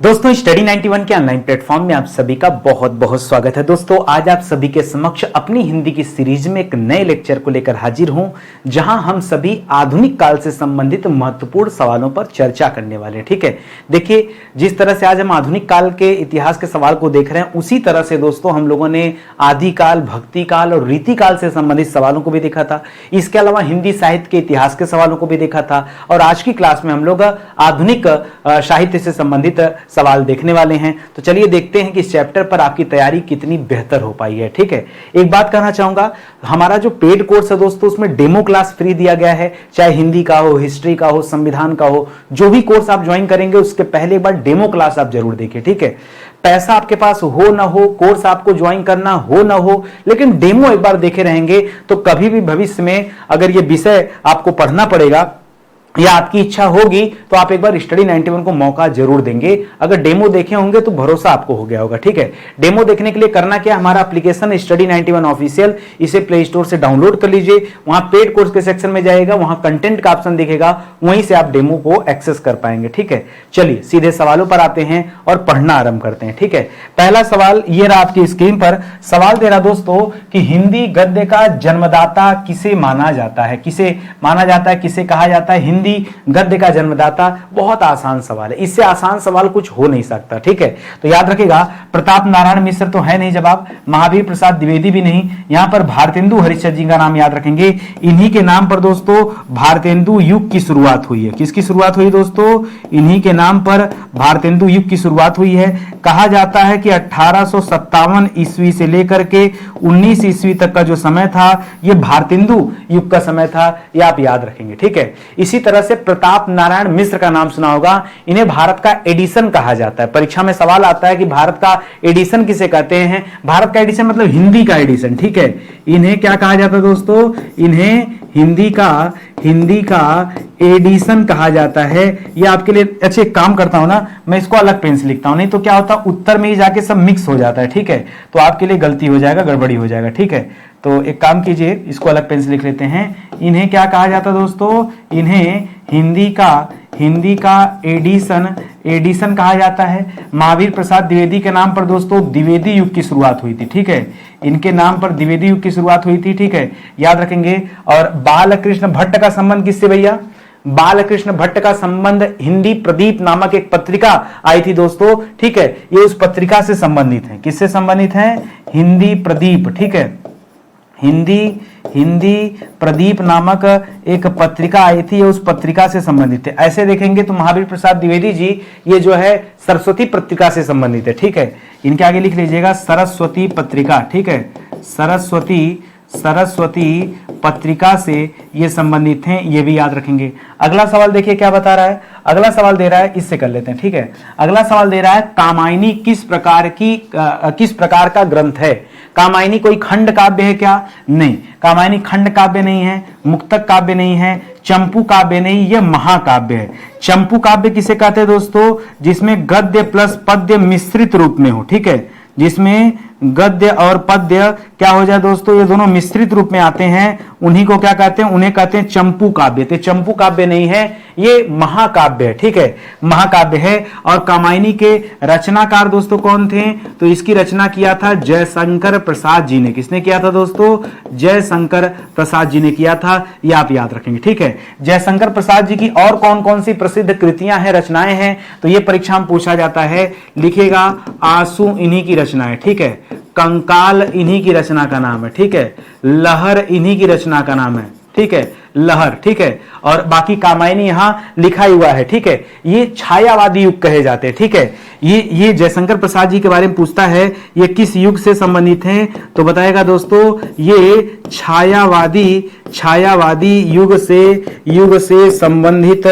दोस्तों स्टडी 91 के online platform में आप सभी का बहुत बहुत स्वागत है। दोस्तों आज आप सभी के समक्ष अपनी हिंदी की सीरीज में एक नए लेक्चर को लेकर हाजिर हूं, जहां हम सभी आधुनिक काल से संबंधित महत्वपूर्ण सवालों पर चर्चा करने वाले हैं। ठीक है, देखिए जिस तरह से आज हम आधुनिक काल के इतिहास के सवाल को देख रहे हैं, उसी तरह से दोस्तों हम लोगों ने आदिकाल, भक्ति काल और रीति काल से संबंधित सवालों को भी देखा था। इसके अलावा हिंदी साहित्य के इतिहास के सवालों को भी देखा था और आज की क्लास में हम लोग आधुनिक साहित्य से संबंधित सवाल देखने वाले हैं। तो चलिए देखते हैं कि इस चैप्टर पर आपकी तैयारी कितनी बेहतर हो पाई है। ठीक है, एक बात कहना चाहूंगा, हमारा जो पेड कोर्स है दोस्तों, उसमें डेमो क्लास फ्री दिया गया है। चाहे हिंदी का हो, हिस्ट्री का हो, संविधान का हो, जो भी कोर्स आप ज्वाइन करेंगे उसके पहले एक बार डेमो क्लास आप जरूर देखिए। ठीक है, पैसा आपके पास हो ना हो, कोर्स आपको ज्वाइन करना हो ना हो, लेकिन डेमो एक बार देखे रहेंगे तो कभी भी भविष्य में अगर ये विषय आपको पढ़ना पड़ेगा या आपकी इच्छा होगी तो आप एक बार स्टडी 91 को मौका जरूर देंगे। अगर डेमो देखे होंगे तो भरोसा आपको हो गया होगा। ठीक है, डेमो देखने के लिए करना क्या, हमारा एप्लीकेशन स्टडी 91 ऑफिशियल, इसे प्ले स्टोर से डाउनलोड कर लीजिए। वहां पेड कोर्स के सेक्शन में जाएगा, वहां कंटेंट का ऑप्शन दिखेगा, वहीं से आप डेमो को एक्सेस कर पाएंगे। ठीक है, चलिए सीधे सवालों पर आते हैं और पढ़ना आरंभ करते हैं। ठीक है, पहला सवाल ये रहा आपकी स्क्रीन पर। सवाल दे रहा दोस्तों कि हिंदी गद्य का जन्मदाता किसे माना जाता है, किसे माना जाता है, किसे कहा जाता है हिंदी गद्य का जन्मदाता। बहुत आसान सवाल है, इससे आसान सवाल कुछ हो नहीं सकता। ठीक है, तो याद रखिएगा, प्रताप नारायण मिश्र तो है नहीं जवाब, महावीर प्रसाद द्विवेदी भी नहीं, यहां पर भारतेंदु हरिश्चंद्र जी का नाम याद रखेंगे। इन्हीं के नाम पर दोस्तों भारतेंदु युग की शुरुआत हुई है। किसकी शुरुआत हुई दोस्तों? इन्हीं के नाम पर भारतेंदु युग की शुरुआत हुई है। कहा जाता है कि 1857 ईस्वी से लेकर के 19 ईस्वी तक का जो समय था यह भारतेंदु युग का समय था, यह आप याद रखेंगे। ठीक है, इसी तरह से प्रताप नारायण मिश्र का नाम सुना होगा, इन्हें भारत का एडिसन कहा जाता है। परीक्षा में सवाल आता है कि भारत का एडिसन किसे कहते हैं? भारत का एडिसन मतलब हिंदी का एडिसन। ठीक है, इन्हें क्या कहा जाता है दोस्तों? इन्हें हिंदी का एडिशन कहा जाता है। ये आपके लिए अच्छे काम करता हूं ना, मैं इसको अलग पेन से लिखता हूं, नहीं तो क्या होता उत्तर में ही जाके सब मिक्स हो जाता है। ठीक है, तो आपके लिए गलती हो जाएगा, गड़बड़ी हो जाएगा। ठीक है, तो एक काम कीजिए, इसको अलग पेन से लिख लेते हैं। इन्हें क्या कहा जाता है दोस्तों? इन्हें हिंदी का एडिशन कहा जाता है। महावीर प्रसाद द्विवेदी के नाम पर दोस्तों द्विवेदी युग की शुरुआत हुई थी। ठीक है, इनके नाम पर द्विवेदी युग की शुरुआत हुई थी। ठीक है, याद रखेंगे। और बालकृष्ण भट्ट का संबंध किससे भैया? बालकृष्ण भट्ट का संबंध हिंदी प्रदीप नामक एक पत्रिका आई थी दोस्तों। ठीक है, ये उस पत्रिका से संबंधित है। किससे संबंधित है? हिंदी प्रदीप। ठीक है, हिंदी प्रदीप नामक एक पत्रिका आई थी, ये उस पत्रिका से संबंधित है। ऐसे देखेंगे तो महावीर प्रसाद द्विवेदी जी ये जो है सरस्वती पत्रिका से संबंधित है। ठीक है, इनके आगे लिख लीजिएगा सरस्वती पत्रिका। ठीक है, सरस्वती पत्रिका से ये संबंधित हैं, ये भी याद रखेंगे। अगला सवाल देखिए क्या बता रहा है। अगला सवाल दे रहा है, इससे कर लेते हैं। ठीक है, अगला सवाल दे रहा है कामायनी किस प्रकार का ग्रंथ है? कामायनी कोई खंड काव्य है क्या? नहीं, कामायनी खंड काव्य नहीं है, मुक्तक काव्य नहीं है, चंपू काव्य नहीं, यह महाकाव्य है। चंपू काव्य किसे कहते हैं दोस्तों? जिसमें गद्य प्लस पद्य मिश्रित रूप में हो। ठीक है, जिसमें गद्य और पद्य क्या हो जाए दोस्तों, ये दोनों मिश्रित रूप में आते हैं, उन्हीं को क्या कहते हैं? उन्हें कहते हैं चंपू काव्य। तो चंपू काव्य नहीं है, ये महाकाव्य है। ठीक है, महाकाव्य है। और कामायनी के रचनाकार दोस्तों कौन थे? तो इसकी रचना किया था जयशंकर प्रसाद जी ने। किसने किया था दोस्तों? जयशंकर प्रसाद जी ने किया था, ये आप याद रखेंगे। ठीक है, जयशंकर प्रसाद जी की और कौन कौन सी प्रसिद्ध कृतियां हैं, रचनाएं हैं, तो ये परीक्षा में पूछा जाता है। लिखेगा आंसू इन्हीं की रचना है। ठीक है, कंकाल इन्हीं की रचना का नाम है। ठीक है, लहर इन्हीं की रचना का नाम है। ठीक है, लहर। ठीक है, और बाकी कामायनी यहां लिखा हुआ है। ठीक है, ये छायावादी युग कहे जाते हैं। ठीक है, ये जयशंकर प्रसाद जी के बारे में पूछता है, ये किस युग से संबंधित हैं? तो बताएगा दोस्तों ये छायावादी युग से संबंधित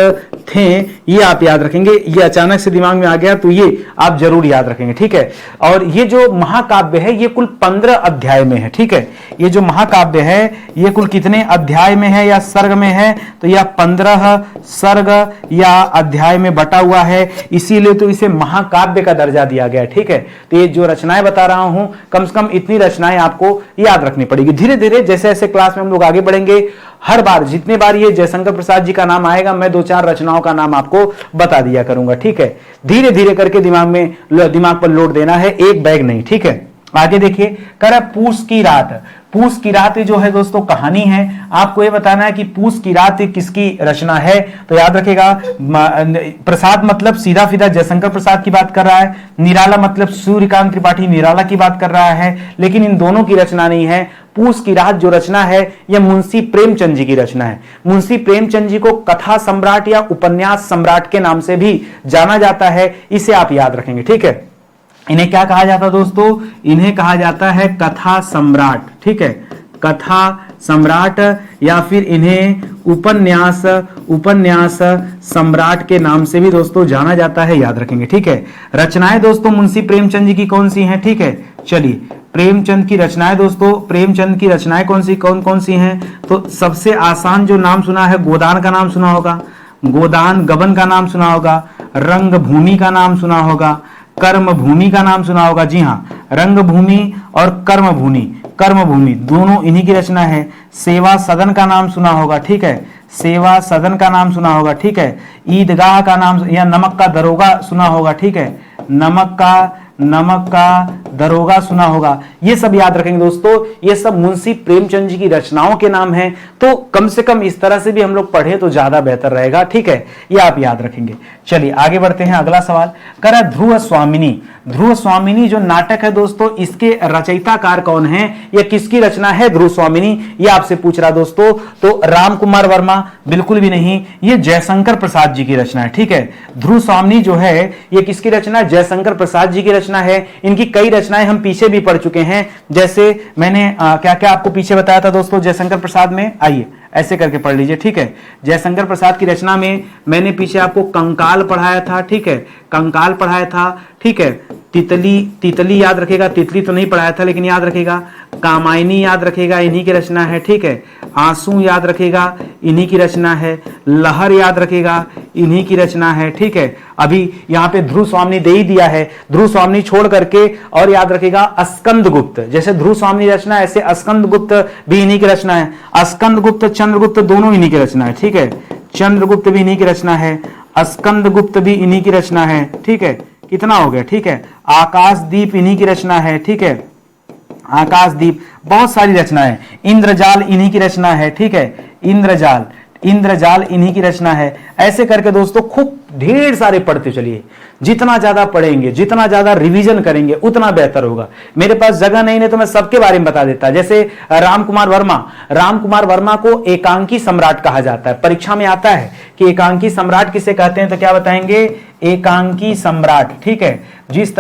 थे। ये आप याद रखेंगे, ये अचानक से दिमाग में आ गया तो ये आप जरूर याद रखेंगे। ठीक है, और ये जो महाकाव्य है ये कुल 15 अध्याय में है। ठीक है, ये जो महाकाव्य है ये कुल कितने अध्याय में है या सर्ग में है? तो यह 15 सर्ग या अध्याय में बटा हुआ है, इसीलिए तो इसे महाकाव्य का दर्जा दिया गया है। ठीक है, तो ये जो रचनाएं बता रहा हूं, कम से कम इतनी रचनाएं आपको याद रखनी पड़ेगी। धीरे धीरे जैसे जैसे क्लास में हम लोग आगे बढ़ेंगे हर बार जितने बार ये जयशंकर प्रसाद जी का नाम आएगा मैं 2-4 रचनाओं का नाम आपको बता दिया करूंगा, ठीक है। धीरे धीरे करके दिमाग पर लोड देना है, एक बैग नहीं, ठीक है। आगे देखिए, कह रहा पूस की रात। पूस की रात जो है दोस्तों कहानी है, आपको ये बताना है कि पूस की रात किसकी रचना है। तो याद रखेगा, प्रसाद मतलब सीधा सीधा जयशंकर प्रसाद की बात कर रहा है, निराला मतलब सूर्यकांत त्रिपाठी निराला की बात कर रहा है, लेकिन इन दोनों की रचना नहीं है। पूस की रात जो रचना है यह मुंशी प्रेमचंद जी की रचना है। मुंशी प्रेमचंद जी को कथा सम्राट या उपन्यास सम्राट के नाम से भी जाना जाता है, इसे आप याद रखेंगे, ठीक है। इन्हें क्या कहा जाता है दोस्तों, इन्हें कहा जाता है कथा सम्राट, ठीक है, कथा सम्राट, या फिर इन्हें उपन्यास सम्राट के नाम से भी दोस्तों जाना जाता है, याद रखेंगे, ठीक है। रचनाएं दोस्तों मुंशी प्रेमचंद जी की कौन सी हैं, ठीक है। चलिए, प्रेमचंद की रचनाएं दोस्तों, प्रेमचंद की रचनाएं कौन कौन सी हैं। तो सबसे आसान जो नाम सुना है, गोदान का नाम सुना होगा, गोदान गबन का नाम सुना होगा, रंग भूमि का नाम सुना होगा, कर्म भूमि का नाम सुना होगा। जी हाँ, रंग भूमि और कर्म भूमि दोनों इन्हीं की रचना है। सेवा सदन का नाम सुना होगा, ठीक है, सेवा सदन का नाम सुना होगा, ठीक है। ईदगाह का नाम या नमक का दरोगा सुना होगा, ठीक है, नमक का दरोगा सुना होगा। ये सब याद रखेंगे दोस्तों, ये सब मुंशी प्रेमचंद जी की रचनाओं के नाम हैं। तो कम से कम इस तरह से भी हम लोग पढ़े तो ज्यादा बेहतर रहेगा, ठीक है, ये आप याद रखेंगे। चलिए आगे बढ़ते हैं, अगला सवाल करा ध्रुव स्वामिनी। ध्रुव स्वामिनी जो नाटक है दोस्तों, इसके रचयिताकार कौन है, यह किसकी रचना है ध्रुव स्वामिनी, ये आपसे पूछ रहा दोस्तों। तो राम कुमार वर्मा, बिल्कुल भी नहीं, ये जयशंकर प्रसाद जी की रचना है, ठीक है। ध्रुव स्वामिनी जो है ये किसकी रचना है, जयशंकर प्रसाद जी की रचना है। इनकी कई रचनाएं हम पीछे भी पढ़ चुके हैं, जैसे मैंने क्या क्या आपको पीछे बताया था दोस्तों जयशंकर प्रसाद में, आइए ऐसे करके पढ़ लीजिए, ठीक है। जयशंकर प्रसाद की रचना में मैंने पीछे आपको कंकाल पढ़ाया था, ठीक है, कंकाल पढ़ाया था, ठीक है। तितली याद रखेगा, तितली तो नहीं पढ़ाया था लेकिन याद रखेगा। कामायनी याद रखेगा, इन्हीं की रचना है, ठीक है। आंसू याद रखेगा, इन्हीं की रचना है। लहर याद रखेगा, इन्हीं की रचना है, ठीक है। अभी यहाँ पे ध्रुव स्वामिनी दे ही दिया है, ध्रुव स्वामिनी छोड़ करके और याद रखेगा अस्कंद गुप्त, जैसे ध्रुव स्वामिनी रचना ऐसे अस्कंद गुप्त भी इन्हीं की रचना है। अस्कंद गुप्त चंद्रगुप्त दोनों इन्हीं की रचना है, ठीक है। चंद्रगुप्त भी इन्हीं की रचना है, अस्कंद गुप्त भी इन्हीं की रचना है, ठीक है। कितना हो गया, ठीक है। आकाशदीप इन्हीं की रचना है, ठीक है, आकाशदीप, बहुत सारी रचनाएं। इंद्रजाल इन्हीं की रचना है, ठीक है, इंद्रजाल इन्हीं की रचना है। ऐसे करके दोस्तों खूब ढेर सारे पढ़ते चलिए, जितना ज्यादा पढ़ेंगे, जितना ज्यादा रिवीजन करेंगे उतना बेहतर होगा। मेरे पास जगह नहीं तो मैं सबके बारे में बता देता। जैसे राम कुमार वर्मा को एकांकी सम्राट कहा जाता है, परीक्षा में आता है कि एकांकी सम्राट किसे कहते हैं, तो क्या बताएंगे, एकांकी सम्राट, ठीक है। जिस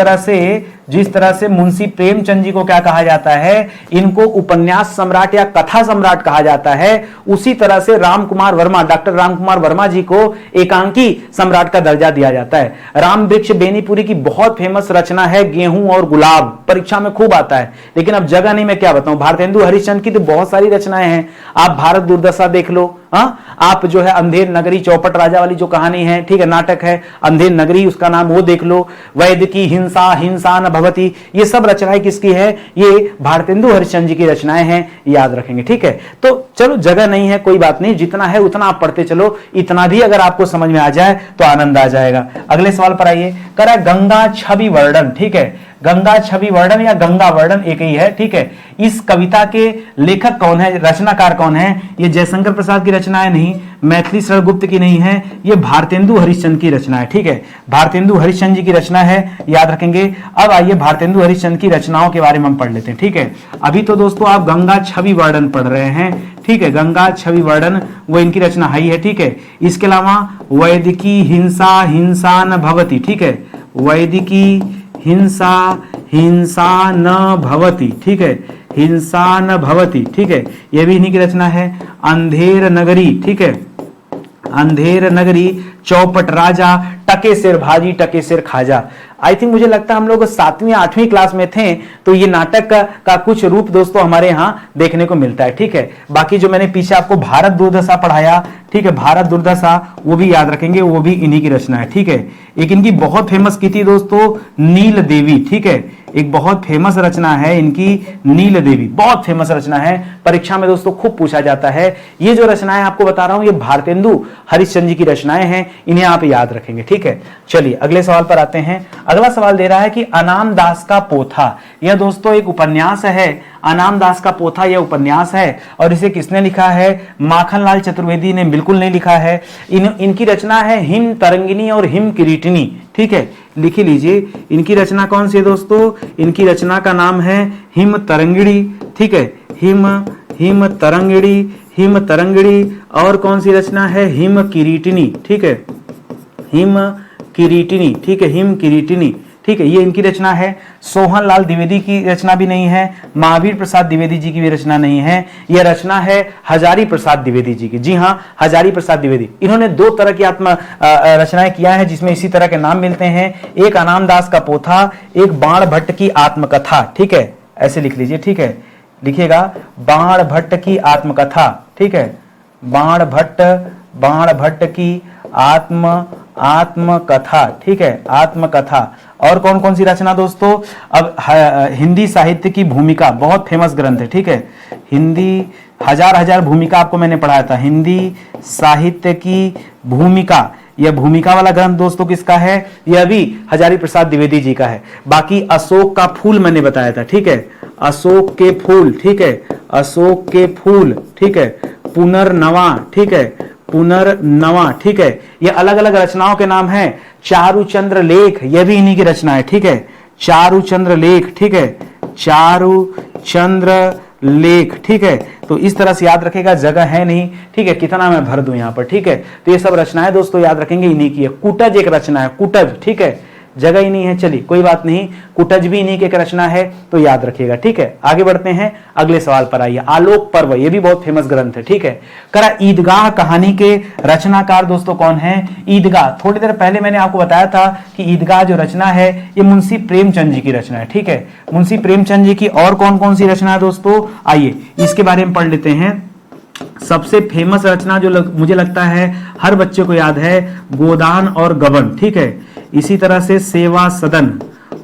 तरह से मुंशी प्रेमचंद जी को क्या कहा जाता है, इनको उपन्यास सम्राट या कथा सम्राट कहा जाता है, उसी तरह से डॉक्टर राम कुमार वर्मा जी को एकांकी सम्राट का दर्जा दिया जाता है। राम वृक्ष बेनीपुरी की बहुत फेमस रचना है गेहूं और गुलाब, परीक्षा में खूब आता है, लेकिन अब जगह नहीं, मैं क्या बताऊं। भारतेंदु हरिश्चंद्र की तो बहुत सारी रचनाएं हैं, आप भारत दुर्दशा देख लो, आप जो है अंधेर नगरी, चौपट राजा वाली जो कहानी है, ठीक है, नाटक है अंधेर नगरी, उसका नाम वो देख लो। वैद्य की हिंसा न भवती, ये सब रचनाएं किसकी है, ये भारतेंदु हरिश्चंद्र जी की रचनाएं हैं, याद रखेंगे, ठीक है। तो चलो जगह नहीं है, कोई बात नहीं, जितना है उतना आप पढ़ते चलो, इतना भी अगर आपको समझ में आ जाए तो आनंद आ जाएगा। अगले सवाल पर आइए, करा गंगा छवि वर्णन, ठीक है। गंगा छवि वर्णन या गंगा वर्णन एक ही है, ठीक है। इस कविता के लेखक कौन है, रचनाकार कौन है, ये जयशंकर प्रसाद की रचना है नहीं, मैथिली शरण गुप्त की नहीं है, ये भारतेंदु हरिश्चंद्र की रचना है, ठीक है। भारतेंदु हरिश्चंद्र जी की रचना है, याद रखेंगे। अब आइए भारतेंदु हरिश्चंद्र की रचनाओं के बारे में हम पढ़ लेते हैं, ठीक है। अभी तो दोस्तों आप गंगा छवि वर्णन पढ़ रहे हैं, ठीक है, गंगा छवि वर्णन वो इनकी रचना है, ठीक है। इसके अलावा वैदिकी हिंसा न भवती, ठीक है, वैदिकी हिंसा न भवती, ठीक है, हिंसा न भवती, ठीक है, यह भी इन्हीं की रचना है। अंधेर नगरी, ठीक है, अंधेर नगरी, चौपट राजा, टके सिर भाजी टके सिर खाजा। आई थिंक मुझे लगता है हम लोग 7वीं 8वीं क्लास में थे तो ये नाटक का कुछ रूप दोस्तों हमारे यहाँ देखने को मिलता है। ठीक है, बाकी जो मैंने पीछे आपको भारत दुर्दशा पढ़ाया, ठीक है, भारत दुर्दशा वो भी याद रखेंगे, वो भी इन्हीं की रचना है। ठीक है, एक इनकी बहुत फेमस की थी दोस्तों नील देवी। ठीक है, एक बहुत फेमस रचना है इनकी नील देवी, बहुत फेमस रचना है, परीक्षा में दोस्तों खूब पूछा जाता है। ये जो रचनाएं आपको बता रहा हूं ये भारतेंदु हरिश्चंद्र जी की रचनाएं हैं, इन्हें आप याद रखेंगे। ठीक है, चलिए अगले सवाल पर आते हैं। अगला सवाल दे रहा है कि अनाम दास का पोथा, यह दोस्तों एक उपन्यास है। अनाम दास का पोथा यह उपन्यास है और इसे किसने लिखा है? माखनलाल चतुर्वेदी ने बिल्कुल नहीं लिखा है। इनकी रचना है हिम तरंगिनी और हिम किरीटिनी। ठीक है, लिख लीजिए इनकी रचना कौन सी है दोस्तों? इनकी रचना का नाम है हिम तरंगिणी। ठीक है, हिम तरंगिणी, हिम तरंगिणी। और कौन सी रचना है? हिम किरीटिनी। ठीक है, हिम किरीटिनी। ठीक है, हिम किरीटिनी। ठीक है, ये इनकी रचना है। सोहन लाल द्विवेदी की रचना भी नहीं है, महावीर प्रसाद द्विवेदी जी की भी रचना नहीं है, यह रचना है हजारी प्रसाद द्विवेदी जी की। जी हाँ, हजारी प्रसाद द्विवेदी। इन्होंने 2 तरह की आत्म रचनाएं किया है जिसमें इसी तरह के नाम मिलते हैं, एक अनाम दास का पोथा, एक बाण भट्ट की आत्मकथा। ठीक है, ऐसे लिख लीजिए। ठीक है, लिखिएगा बाण भट्ट की आत्मकथा। ठीक है, बाण भट्ट की आत्मकथा। ठीक है, आत्मकथा। और कौन कौन सी रचना दोस्तों? अब हिंदी साहित्य की भूमिका, बहुत फेमस ग्रंथ है। ठीक है, हिंदी हजार भूमिका आपको मैंने पढ़ाया था, हिंदी साहित्य की भूमिका। यह भूमिका वाला ग्रंथ दोस्तों किसका है? यह भी हजारी प्रसाद द्विवेदी जी का है। बाकी अशोक का फूल मैंने बताया था। ठीक है, अशोक के फूल। ठीक है, अशोक के फूल। ठीक है, पुनर्नवा। ठीक है, पुनर्नवा। ठीक है, ये अलग अलग रचनाओं के नाम हैं। चारुचंद्र लेख, यह भी इन्हीं की रचना है। ठीक है, चारुचंद्र लेख। ठीक है, चारुचंद्र लेख। ठीक है, तो इस तरह से याद रखेगा, जगह है नहीं। ठीक है, कितना मैं भर दूं यहां पर। ठीक है, तो ये सब रचनाएं दोस्तों याद रखेंगे, इन्हीं की है। कुटज एक रचना है, कुटज। ठीक है, जगह ही नहीं है, चलिए कोई बात नहीं, कुटज भी इन्हीं की एक रचना है, तो याद रखिएगा। ठीक है, आगे बढ़ते हैं, अगले सवाल पर आइए। आलोक पर्व, ये भी बहुत फेमस ग्रंथ है। ठीक है, करा ईदगाह कहानी के रचनाकार दोस्तों कौन है? ईदगाह, थोड़ी देर पहले मैंने आपको बताया था कि ईदगाह जो रचना है ये मुंशी प्रेमचंद जी की रचना है। ठीक है, मुंशी प्रेमचंद जी की और कौन कौन सी रचना है दोस्तों? आइए इसके बारे में पढ़ लेते हैं। सबसे फेमस रचना जो मुझे लगता है हर बच्चे को याद है, गोदान और गबन। ठीक है, इसी तरह से सेवा सदन,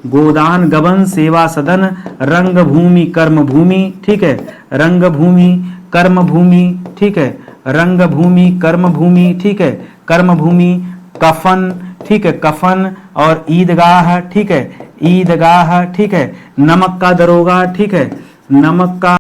गोदान गबन सेवा सदन, रंग भूमि कर्म भूमि। ठीक है, रंग भूमि कर्म भूमि। ठीक है, रंग भूमि कर्म भूमि। ठीक है, कर्म भूमि, कफन। ठीक है, कफन और ईदगाह। ठीक है, ईदगाह। ठीक है, नमक का दरोगा। ठीक है, नमक का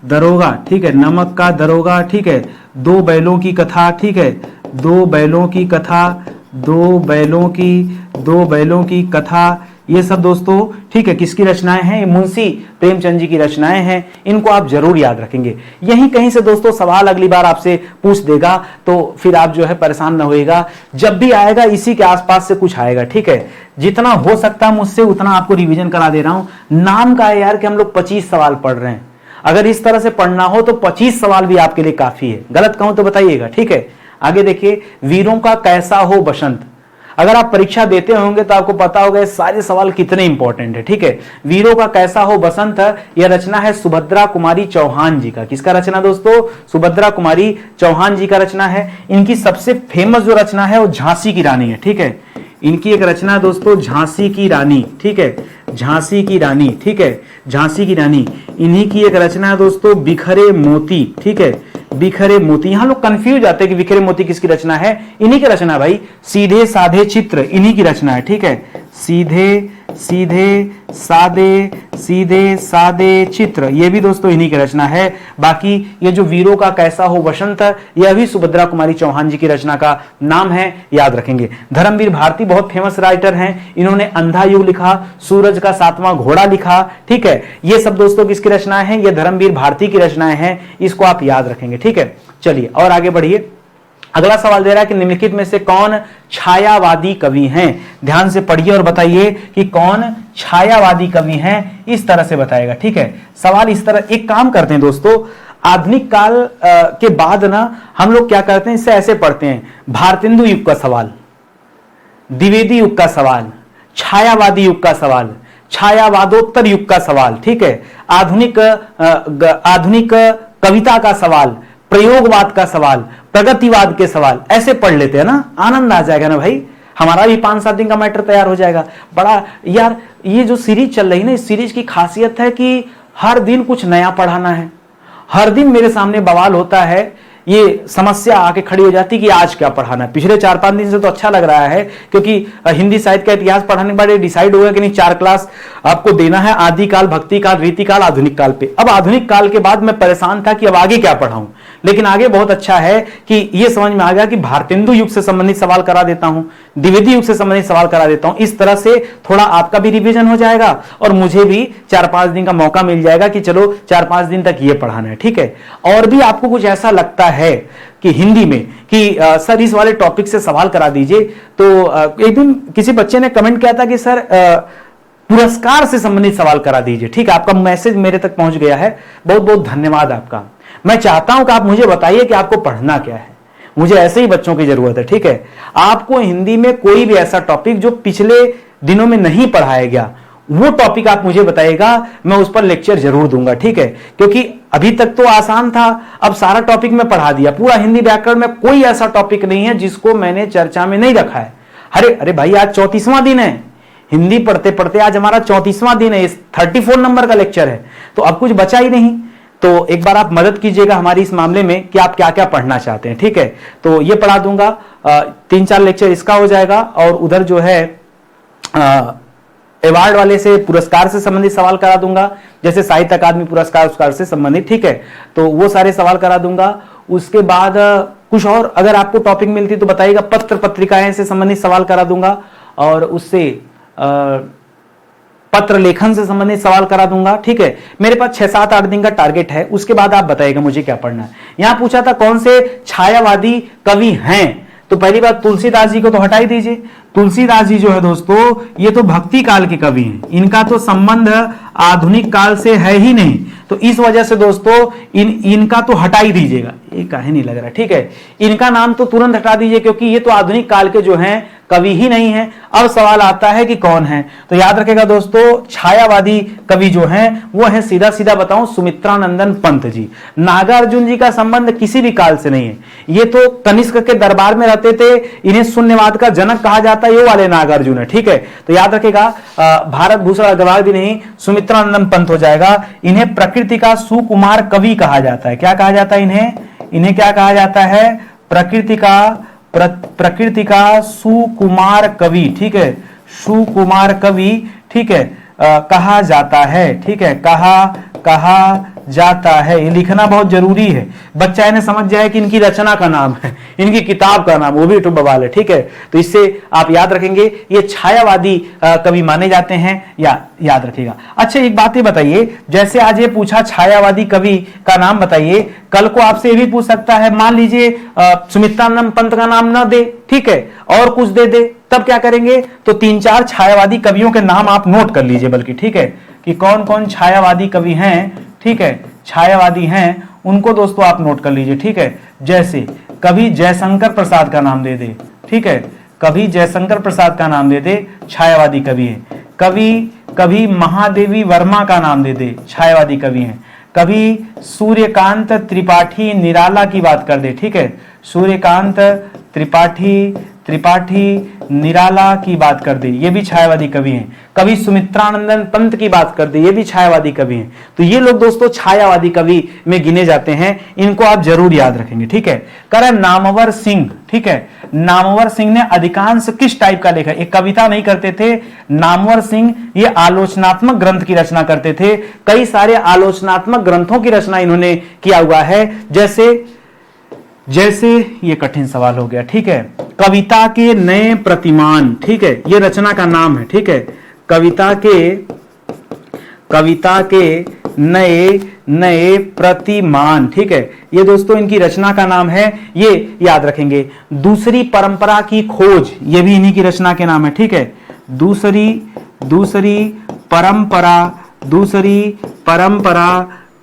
दरोगा। ठीक है, नमक का दरोगा। ठीक है, 2 बैलों की कथा। ठीक है, 2 बैलों की कथा, 2 बैलों की कथा। ये सब दोस्तों ठीक है किसकी रचनाएं हैं? ये मुंशी प्रेमचंद जी की रचनाएं हैं। इनको आप जरूर याद रखेंगे। यहीं कहीं से दोस्तों सवाल अगली बार आपसे पूछ देगा तो फिर आप जो है परेशान न होइएगा। जब भी आएगा इसी के आसपास से कुछ आएगा। ठीक है, जितना हो सकता है मुझसे उतना आपको रिवीजन करा दे रहा हूं। नाम का है यार कि हम लोग 25 सवाल पढ़ रहे हैं। अगर इस तरह से पढ़ना हो तो 25 सवाल भी आपके लिए काफी है। गलत कहूं तो बताइएगा। ठीक है, आगे देखिए, वीरों का कैसा हो बसंत। अगर आप परीक्षा देते होंगे तो आपको पता होगा सारे सवाल कितने इंपॉर्टेंट है। ठीक है, वीरों का कैसा हो बसंत, यह रचना है सुभद्रा कुमारी चौहान जी का। किसका रचना दोस्तों? सुभद्रा कुमारी चौहान जी का रचना है। इनकी सबसे फेमस जो रचना है वो झांसी की रानी है। ठीक है, इनकी एक रचना दोस्तों झांसी की रानी। ठीक है, झांसी की रानी। ठीक है, झांसी की रानी। इन्हीं की एक रचना है दोस्तों बिखरे मोती। ठीक है, बिखरे मोती। यहां लोग कंफ्यूज जाते हैं कि बिखरे मोती किसकी रचना है। इन्हीं की रचना है भाई। सीधे साधे चित्र इन्हीं की रचना है। ठीक है, सीधे साधे चित्र ये भी दोस्तों इन्हीं की रचना है। बाकी ये जो वीरों का कैसा हो बसंत यह भी सुभद्रा कुमारी चौहान जी की रचना का नाम है, याद रखेंगे। धर्मवीर भारती बहुत फेमस राइटर हैं। इन्होंने अंधा युग लिखा, सूरज का 7वां घोड़ा लिखा। ठीक है, ये सब दोस्तों किसकी रचनाएं हैं? ये धर्मवीर भारती की रचनाएं हैं। इसको आप याद रखेंगे। ठीक है, चलिए और आगे बढ़िए। अगला सवाल दे रहा है कि निम्नलिखित में से कौन छायावादी कवि हैं? ध्यान से पढ़िए और बताइए कि कौन छायावादी कवि हैं। इस तरह से बताएगा। ठीक है, सवाल इस तरह। एक काम करते हैं दोस्तों, आधुनिक काल के बाद ना हम लोग क्या करते हैं, इससे ऐसे पढ़ते हैं, भारतेंदु युग का सवाल, द्विवेदी युग का सवाल, छायावादी युग का सवाल, छायावादोत्तर युग का सवाल, ठीक है, आधुनिक कविता का सवाल, प्रयोगवाद का सवाल, प्रगतिवाद के सवाल, ऐसे पढ़ लेते हैं ना, आनंद आ जाएगा ना भाई, हमारा भी 5-7 दिन का मैटर तैयार हो जाएगा। बड़ा यार, ये जो सीरीज चल रही है ना, इस सीरीज की खासियत है कि हर दिन कुछ नया पढ़ाना है। हर दिन मेरे सामने बवाल होता है, ये समस्या आके खड़ी हो जाती कि आज क्या पढ़ाना है। पिछले 4-5 दिन से तो अच्छा लग रहा है, क्योंकि हिंदी साहित्य का इतिहास पढ़ाने के बाद ये डिसाइड होगा कि नहीं 4 क्लास आपको देना है, आदि काल, भक्ति काल, रीति काल, आधुनिक काल पे। अब आधुनिक काल के बाद मैं परेशान था कि अब आगे क्या पढ़ाऊं, लेकिन आगे बहुत अच्छा है कि ये समझ में आ गया कि भारतेंदु युग से संबंधित सवाल करा देता हूं, द्विवेदी युग से संबंधित सवाल करा देता हूं। इस तरह से थोड़ा आपका भी रिवीजन हो जाएगा और मुझे भी 4-5 दिन का मौका मिल जाएगा कि चलो 4-5 दिन तक ये पढ़ाना है, ठीक है। और भी आपको कुछ ऐसा लगता है कि हिंदी में कि सर इस वाले टॉपिक से सवाल करा दीजिए, तो एक दिन किसी बच्चे ने कमेंट किया था कि सर पुरस्कार से संबंधित सवाल करा दीजिए, ठीक है। आपका मैसेज मेरे तक पहुंच गया है, बहुत बहुत धन्यवाद आपका। मैं चाहता हूं कि आप मुझे बताइए कि आपको पढ़ना क्या है, मुझे ऐसे ही बच्चों की जरूरत है, ठीक है। आपको हिंदी में कोई भी ऐसा टॉपिक जो पिछले दिनों में नहीं पढ़ाया गया, वो टॉपिक आप मुझे बताइएगा, मैं उस पर लेक्चर जरूर दूंगा, ठीक है। क्योंकि अभी तक तो आसान था, अब सारा टॉपिक मैं पढ़ा दिया, पूरा हिंदी व्याकरण में कोई ऐसा टॉपिक नहीं है जिसको मैंने चर्चा में नहीं रखा है। अरे अरे भाई, आज 34वां दिन है, हिंदी पढ़ते पढ़ते आज हमारा 34वां दिन है, इस 34 नंबर का लेक्चर है, तो अब कुछ बचा ही नहीं। तो एक बार आप मदद कीजिएगा हमारी इस मामले में कि आप क्या क्या पढ़ना चाहते हैं, ठीक है। तो ये पढ़ा दूंगा, 3-4 लेक्चर इसका हो जाएगा, और उधर जो है अवार्ड वाले से पुरस्कार से संबंधित सवाल करा दूंगा, जैसे साहित्य अकादमी पुरस्कार से संबंधित, ठीक है। तो वो सारे सवाल करा दूंगा। उसके बाद कुछ और अगर आपको टॉपिक मिलती तो बताइएगा, पत्र पत्रिकाएं से संबंधित सवाल करा दूंगा, और उससे पत्र लेखन से संबंधित सवाल करा दूंगा, ठीक है। मेरे पास 6-7-8 दिन का टारगेट है, उसके बाद आप बताइएगा मुझे क्या पढ़ना है। यहां पूछा था कौन से छायावादी कवि हैं, तो पहली बात तुलसीदास जी को तो हटा ही दीजिए। तुलसीदास जी जो है दोस्तों, ये तो भक्ति काल के कवि हैं, इनका तो संबंध आधुनिक काल से है ही नहीं, तो इस वजह से दोस्तों इनका तो हटा ही दीजिएगा। ये काहे नहीं लग रहा, ठीक है, इनका नाम तो तुरंत हटा दीजिए, क्योंकि ये तो आधुनिक काल के जो हैं कवि ही नहीं है। अब सवाल आता है कि कौन है, तो याद रखेगा दोस्तों, छायावादी कवि जो हैं वो है, सीधा सीधा बताऊं, सुमित्रानंदन पंत जी। नागार्जुन जी का संबंध किसी भी काल से नहीं है, ये तो कनिष्क के दरबार में रहते थे, इन्हें शून्यवाद का जनक कहा जाता है, ये वाले नागार्जुन है, ठीक है। तो याद रखेगा, भारत भूषण अग्रवाल भी नहीं, सुमित्रानंदन पंत हो जाएगा। इन्हें प्रकृति का सुकुमार कवि कहा जाता है। क्या कहा जाता है इन्हें क्या कहा जाता है, प्रकृति का सुकुमार कवि, ठीक है, सुकुमार कवि, ठीक है, कहा जाता है, ठीक है, कहा जाता है। ये लिखना बहुत जरूरी है, बच्चा इन्हें समझ जाए कि इनकी रचना का नाम है, इनकी किताब का नाम, वो भी टू बवाल है, ठीक है। तो इससे आप याद रखेंगे, ये छायावादी कवि माने जाते हैं, याद रखिएगा। अच्छा एक बात ये बताइए, जैसे आज ये पूछा छायावादी कवि का नाम बताइए, कल को आपसे ये भी पूछ सकता है, मान लीजिए सुमित्रानंद पंत का नाम ना दे, ठीक है, और कुछ दे, तब क्या करेंगे, तो 3-4 छायावादी कवियों के नाम आप नोट कर लीजिए, बल्कि, ठीक है, कि कौन कौन छायावादी कवि हैं, ठीक है, छायावादी हैं, उनको दोस्तों आप नोट कर लीजिए, ठीक है। जैसे कवि जयशंकर प्रसाद का नाम दे दे, ठीक है, कवि जयशंकर प्रसाद का नाम दे दे, छायावादी कवि है। कवि महादेवी वर्मा का नाम दे दे, छायावादी कवि हैं। कवि सूर्यकांत त्रिपाठी निराला की बात कर दे, ठीक है, सूर्यकांत त्रिपाठी निराला की बात कर दे, ये भी छायावादी कवि हैं। कवि सुमित्रानंदन पंत की बात कर दे, ये भी छायावादी कवि हैं। तो ये लोग दोस्तों छायावादी कवि में गिने जाते हैं, इनको आप जरूर याद रखेंगे, ठीक है। करण नामवर सिंह, ठीक है, नामवर सिंह ने अधिकांश किस टाइप का लेखा, एक कविता नहीं करते थे नामवर सिंह, ये आलोचनात्मक ग्रंथ की रचना करते थे। कई सारे आलोचनात्मक ग्रंथों की रचना इन्होंने किया हुआ है, जैसे ये कठिन सवाल हो गया, ठीक है, कविता के नए प्रतिमान, ठीक है, ये रचना का नाम है, ठीक है, कविता के नए प्रतिमान, ठीक है, ये दोस्तों इनकी रचना का नाम है, ये याद रखेंगे। दूसरी परंपरा की खोज, ये भी इन्हीं की रचना के नाम है, ठीक है, दूसरी परंपरा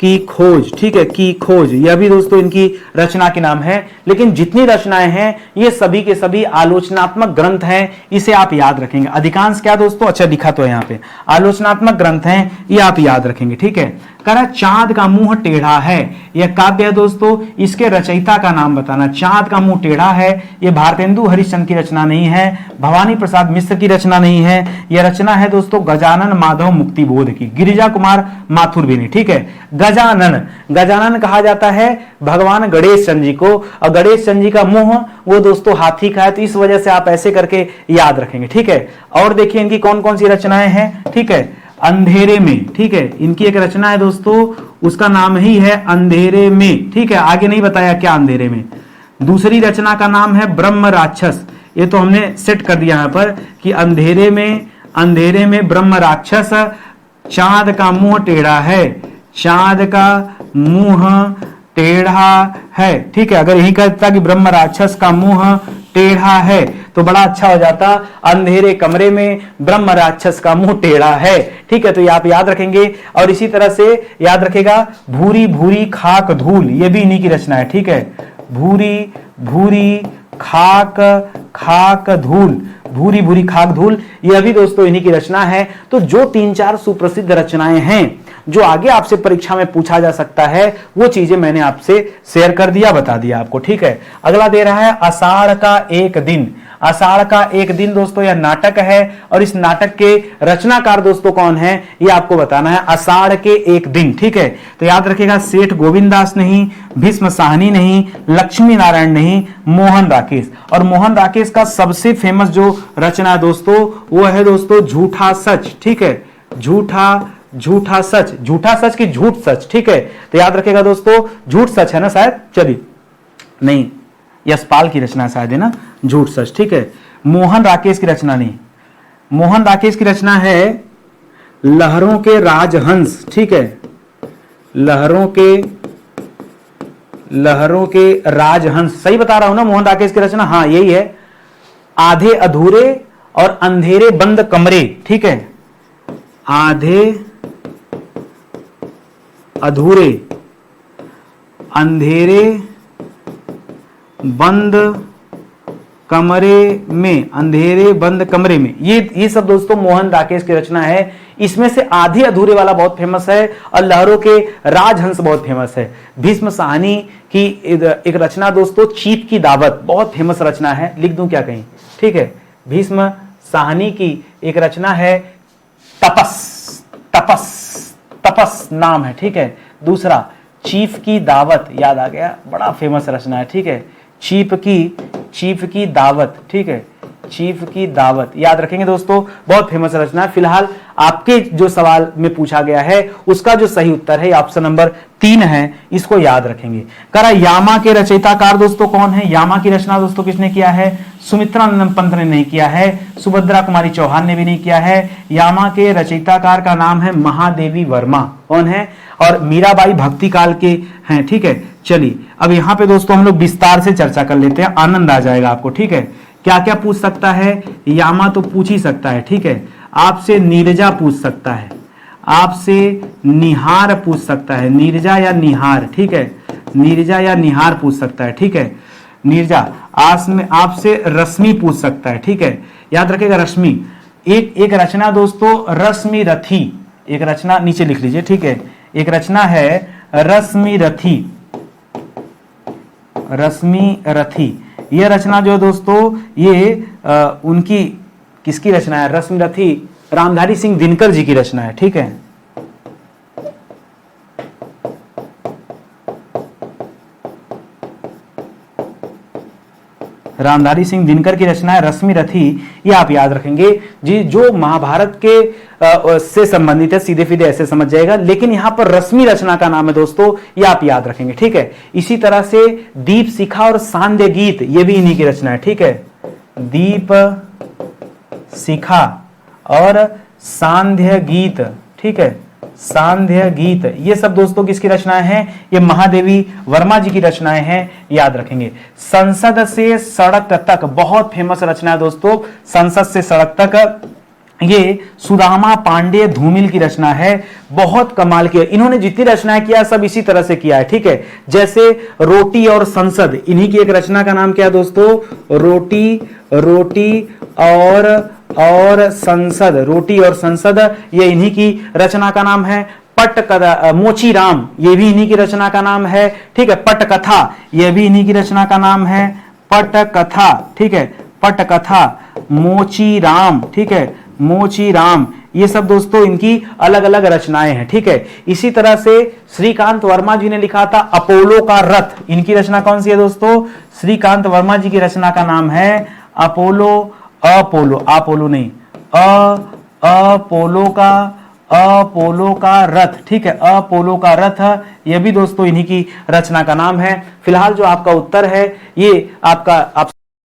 की खोज, ठीक है, की खोज, यह भी दोस्तों इनकी रचना के नाम है। लेकिन जितनी रचनाएं हैं ये सभी के सभी आलोचनात्मक ग्रंथ हैं, इसे आप याद रखेंगे। अधिकांश क्या दोस्तों, अच्छा लिखा तो है यहाँ पे, आलोचनात्मक ग्रंथ हैं, ये आप याद रखेंगे, ठीक है। करा चांद का मुंह टेढ़ा है, यह काव्य है दोस्तों, इसके रचयिता का नाम बताना। चांद का मुंह टेढ़ा है, यह भारतेंदु हरिश्चंद्र की रचना नहीं है, भवानी प्रसाद मिश्र की रचना नहीं है, यह रचना है दोस्तों गजानन माधव मुक्तिबोध की, गिरिजा कुमार माथुर भी नहीं, ठीक है। गजानन, गजानन कहा जाता है भगवान गणेश चंद्र जी को, और गणेश चंद्र जी का मुंह वो दोस्तों हाथी का है, तो इस वजह से आप ऐसे करके याद रखेंगे, ठीक है। और देखिए इनकी कौन कौन सी रचनाएं हैं, ठीक है। अंधेरे में, ठीक है, इनकी एक रचना है दोस्तों, उसका नाम ही है अंधेरे में, ठीक है, आगे नहीं बताया क्या अंधेरे में। दूसरी रचना का नाम है ब्रह्म राक्षस, ये तो हमने सेट कर दिया यहां पर कि अंधेरे में ब्रह्म राक्षस, चांद का मुंह टेढ़ा है, चांद का मुंह टेढ़ा है, ठीक है। अगर यही कहता कि ब्रह्म राक्षस का मुंह टेढ़ा है तो बड़ा अच्छा हो जाता, अंधेरे कमरे में ब्रह्म राक्षस का मुंह टेढ़ा है, ठीक है। तो ये आप याद रखेंगे। और इसी तरह से याद रखेगा भूरी भूरी खाक धूल, ये भी इन्हीं की रचना है, ठीक है। भूरी भूरी खाक धूल, भूरी भूरी खाक धूल, यह भी दोस्तों इन्हीं की रचना है। तो जो 3-4 सुप्रसिद्ध रचनाएं हैं जो आगे आपसे परीक्षा में पूछा जा सकता है, वो चीजें मैंने आपसे शेयर कर दिया, बता दिया आपको, ठीक है। अगला दे रहा है आषाढ़ का एक दिन। आषाढ़ का एक दिन दोस्तों यह नाटक है, और इस नाटक के रचनाकार दोस्तों कौन है ये आपको बताना है। आषाढ़ के एक दिन, ठीक है। तो याद रखिएगा सेठ गोविंददास नहीं, भीष्म साहनी नहीं, लक्ष्मी नारायण नहीं, मोहन राकेश। और मोहन राकेश का सबसे फेमस जो रचना है दोस्तों वो है दोस्तों झूठा सच, ठीक है। झूठा सच की झूठ सच, ठीक है। तो याद रखेगा दोस्तों झूठ सच है ना शायद, चलिए नहीं, यशपाल की रचना शायद है ना झूठ सच, ठीक है। मोहन राकेश की रचना नहीं, मोहन राकेश की रचना है लहरों के राजहंस, ठीक है। लहरों के राजहंस, सही बता रहा हूं ना, मोहन राकेश की रचना, हाँ यही है। आधे अधूरे और अंधेरे बंद कमरे, ठीक है। आधे अधूरे अंधेरे बंद कमरे में, अंधेरे बंद कमरे में, ये सब दोस्तों मोहन राकेश की रचना है। इसमें से आधे अधूरे वाला बहुत फेमस है, और लहरों के राजहंस बहुत फेमस है। भीष्म साहनी की एक रचना दोस्तों चीप की दावत, बहुत फेमस रचना है, लिख दूं क्या कहीं, ठीक है। भीष्म साहनी की एक रचना है तपस नाम है, ठीक है। दूसरा चीफ की दावत, याद आ गया, बड़ा फेमस रचना है, ठीक है। चीफ की दावत, ठीक है। चीफ की दावत याद रखेंगे दोस्तों, बहुत फेमस रचना है। फिलहाल आपके जो सवाल में पूछा गया है उसका जो सही उत्तर है ऑप्शन नंबर 3 है, इसको याद रखेंगे। करा यामा के रचयिताकार दोस्तों कौन है। यामा की रचना दोस्तों किसने किया है, सुमित्रा नंदन पंत ने नहीं किया है, सुभद्रा कुमारी चौहान ने भी नहीं किया है। यामा के रचयिताकार का नाम है महादेवी वर्मा, कौन है, और मीराबाई भक्ति काल के हैं, ठीक है। चलिए अब यहां पे दोस्तों हम लोग विस्तार से चर्चा कर लेते हैं, आनंद आ जाएगा आपको, ठीक है। क्या क्या पूछ सकता है, यामा तो पूछ ही सकता है, ठीक है। आपसे नीरजा पूछ सकता है, आपसे निहार पूछ सकता है, नीरजा या निहार, ठीक है। नीरजा या निहार पूछ सकता है, ठीक है। नीरजा आपसे रश्मि पूछ सकता है, ठीक है। याद रखिएगा रश्मि, एक रचना दोस्तों रश्मि रथी, एक रचना नीचे लिख लीजिए, ठीक है। एक रचना है रश्मि रथी, यह रचना जो दोस्तों ये उनकी किसकी रचना है, रश्मि रथी रामधारी सिंह दिनकर जी की रचना है, ठीक है। रामधारी सिंह दिनकर की रचना है रश्मि रथी, ये आप याद रखेंगे जी। जो महाभारत के से संबंधित है, सीधे सीधे ऐसे समझ जाएगा, लेकिन यहां पर रश्मि रचना का नाम है दोस्तों, ये आप याद रखेंगे, ठीक है। इसी तरह से दीप शिखा और सांध्य गीत, ये भी इन्हीं की रचना है, ठीक है। दीप शिखा और सांध्य गीत, ठीक है। सांध्य गीत, ये सब दोस्तों किसकी रचनाएं हैं, ये महादेवी वर्मा जी की रचनाएं हैं, याद रखेंगे। संसद से सड़क तक, बहुत फेमस रचना है दोस्तों, संसद से सड़क तक, ये सुदामा पांडे धूमिल की रचना है। बहुत कमाल की है, इन्होंने जितनी रचनाएं किया सब इसी तरह से किया है, ठीक है। जैसे रोटी और संसद, इन्हीं की एक रचना का नाम क्या है दोस्तों, रोटी और संसद, रोटी और संसद, ये इन्हीं की रचना का नाम है। मोचीराम, ये भी इन्हीं की रचना का नाम है, ठीक है। पटकथा, ये भी इन्हीं की रचना का नाम है, पटकथा, ठीक है, पटकथा। मोचीराम, ठीक है, मोचीराम, ये सब दोस्तों इनकी अलग अलग रचनाएं हैं, ठीक है। इसी तरह से श्रीकांत वर्मा जी ने लिखा था अपोलो का रथ, इनकी रचना कौन सी है दोस्तों, श्रीकांत वर्मा जी की रचना का नाम है अपोलो, अपोलो नहीं, अपोलो का रथ, ठीक है, अपोलो का रथ, यह भी दोस्तों इन्हीं की रचना का नाम है। फिलहाल जो आपका उत्तर है ये आपका ऑप्शन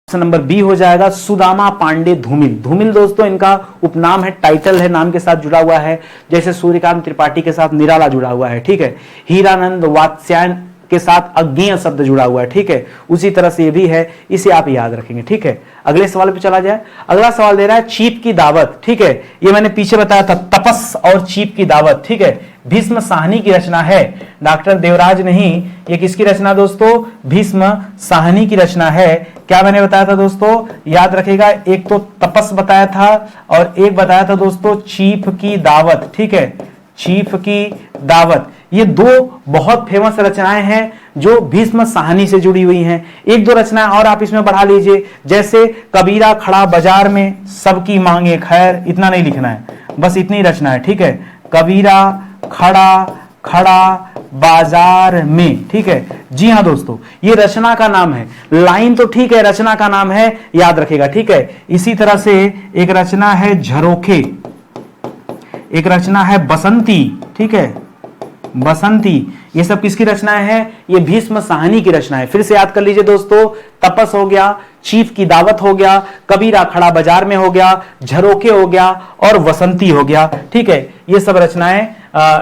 नंबर बी हो जाएगा, सुदामा पांडे धूमिल। धूमिल दोस्तों इनका उपनाम है, टाइटल है, नाम के साथ जुड़ा हुआ है, जैसे सूर्यकांत त्रिपाठी के साथ निराला जुड़ा हुआ है, ठीक है। हीरानंद वात्स्यायन के साथ अज्ञेय शब्द जुड़ा हुआ है, ठीक है। उसी तरह से ये भी है, इसे आप याद रखेंगे, ठीक है। अगले सवाल पे चला जाए। अगला सवाल दे रहा है चीप की दावत, ठीक है। ये मैंने पीछे बताया था, तपस और चीप की दावत, ठीक है। भीष्म साहनी की रचना है, डॉक्टर देवराज नहीं, ये किसकी रचना दोस्तों, भीष्म साहनी की रचना है। क्या मैंने बताया था दोस्तों, याद रखेगा, एक तो तपस बताया था और एक बताया था दोस्तों चीप की दावत, ठीक है, चीफ की दावत। ये दो बहुत फेमस रचनाएं हैं जो भीष्म साहनी से जुड़ी हुई हैं। एक दो रचनाएं और आप इसमें बढ़ा लीजिए, जैसे कबीरा खड़ा बाजार में सबकी मांगे खैर, इतना नहीं लिखना है, बस इतनी रचना है, ठीक है। कबीरा खड़ा बाजार में, ठीक है। जी हाँ दोस्तों, ये रचना का नाम है, लाइन तो ठीक है, रचना का नाम है, याद रखेगा, ठीक है। इसी तरह से एक रचना है झरोखे, एक रचना है बसंती, ठीक है, बसंती। ये सब किसकी रचनाएं हैं, ये भीष्म साहनी की रचना है। फिर से याद कर लीजिए दोस्तों, तपस हो गया, चीफ की दावत हो गया, कबीरा खड़ा बाजार में हो गया, झरोके हो गया और वसंती हो गया, ठीक है। ये सब रचनाएं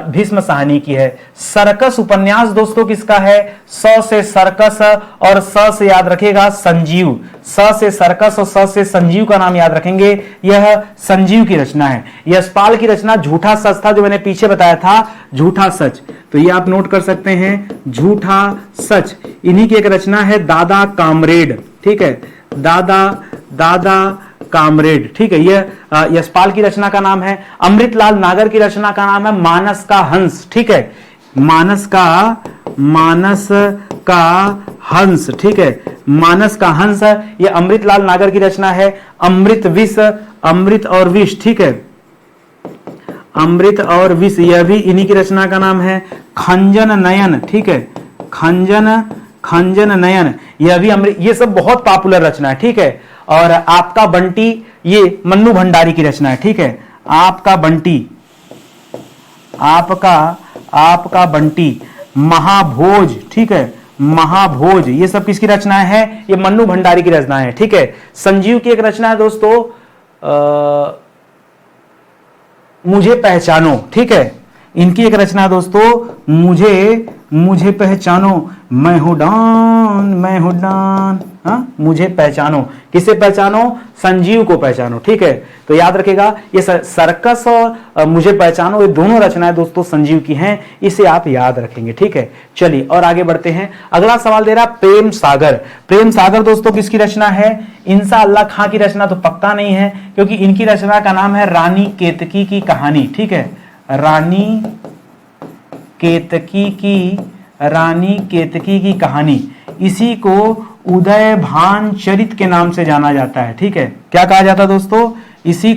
भीष्म साहनी की है। सर्कस उपन्यास दोस्तों किसका है, स से सर्कस और स से याद रखेगा संजीव, स से सर्कस और स से संजीव का नाम याद रखेंगे, यह संजीव की रचना है। यशपाल की रचना झूठा सच था, जो मैंने पीछे बताया था, झूठा सच, तो ये आप नोट कर सकते हैं, झूठा सच। इन्हीं की एक रचना है दादा कामरेड, ठीक है, दादा कामरेड, ठीक है। यह यशपाल की रचना का नाम है। अमृतलाल नागर की रचना का नाम है मानस का हंस, ठीक है, मानस का हंस, ठीक है, मानस का हंस, यह अमृतलाल नागर की रचना है। अमृत और विष, ठीक है, अमृत और विष, यह भी इन्हीं की रचना का नाम है। खंजन नयन, ठीक है, खंजन नयन, यह भी अमृत, ये सब बहुत पॉपुलर रचना है, ठीक है। और आपका बंटी, ये मन्नू भंडारी की रचना है, ठीक है, आपका बंटी। महाभोज, ठीक है, महाभोज, ये सब किसकी रचनाएं हैं, ये मन्नू भंडारी की रचनाएं हैं, ठीक है। संजीव की एक रचना है दोस्तों, मुझे पहचानो, ठीक है, इनकी एक रचना है दोस्तों, मुझे पहचानो, मैं हूं डॉन, हाँ, मुझे पहचानो, किसे पहचानो, संजीव को पहचानो, ठीक है। तो याद रखेगा, ये सर्कस और मुझे पहचानो, ये दोनों रचनाएं दोस्तों संजीव की हैं, इसे आप याद रखेंगे, ठीक है। चलिए और आगे बढ़ते हैं। अगला सवाल दे रहा प्रेम सागर। प्रेम सागर दोस्तों किसकी रचना है, इंसा अल्लाह खां की रचना तो पक्का नहीं है, क्योंकि इनकी रचना का नाम है रानी केतकी की कहानी, ठीक है, रानी केतकी की कहानी। इसी को उदय भान चरित के नाम से जाना जाता है, ठीक है। क्या कहा जाता है दोस्तों, इसी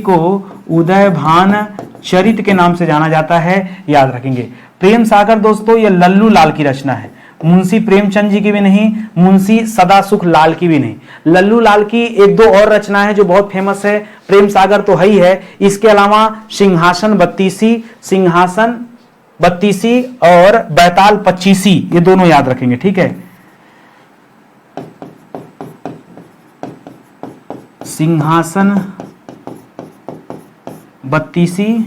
को उदय भान चरित के नाम से जाना जाता है, याद रखेंगे। प्रेम सागर दोस्तों ये लल्लू लाल की रचना है, मुंशी प्रेमचंद जी की भी नहीं, मुंशी सदासुख लाल की भी नहीं। लल्लू लाल की एक दो और रचना है जो बहुत फेमस है, प्रेम सागर तो है ही है, इसके अलावा सिंहासन बत्तीसी और बैताल 25, ये दोनों याद रखेंगे, ठीक है। सिंहासन 32,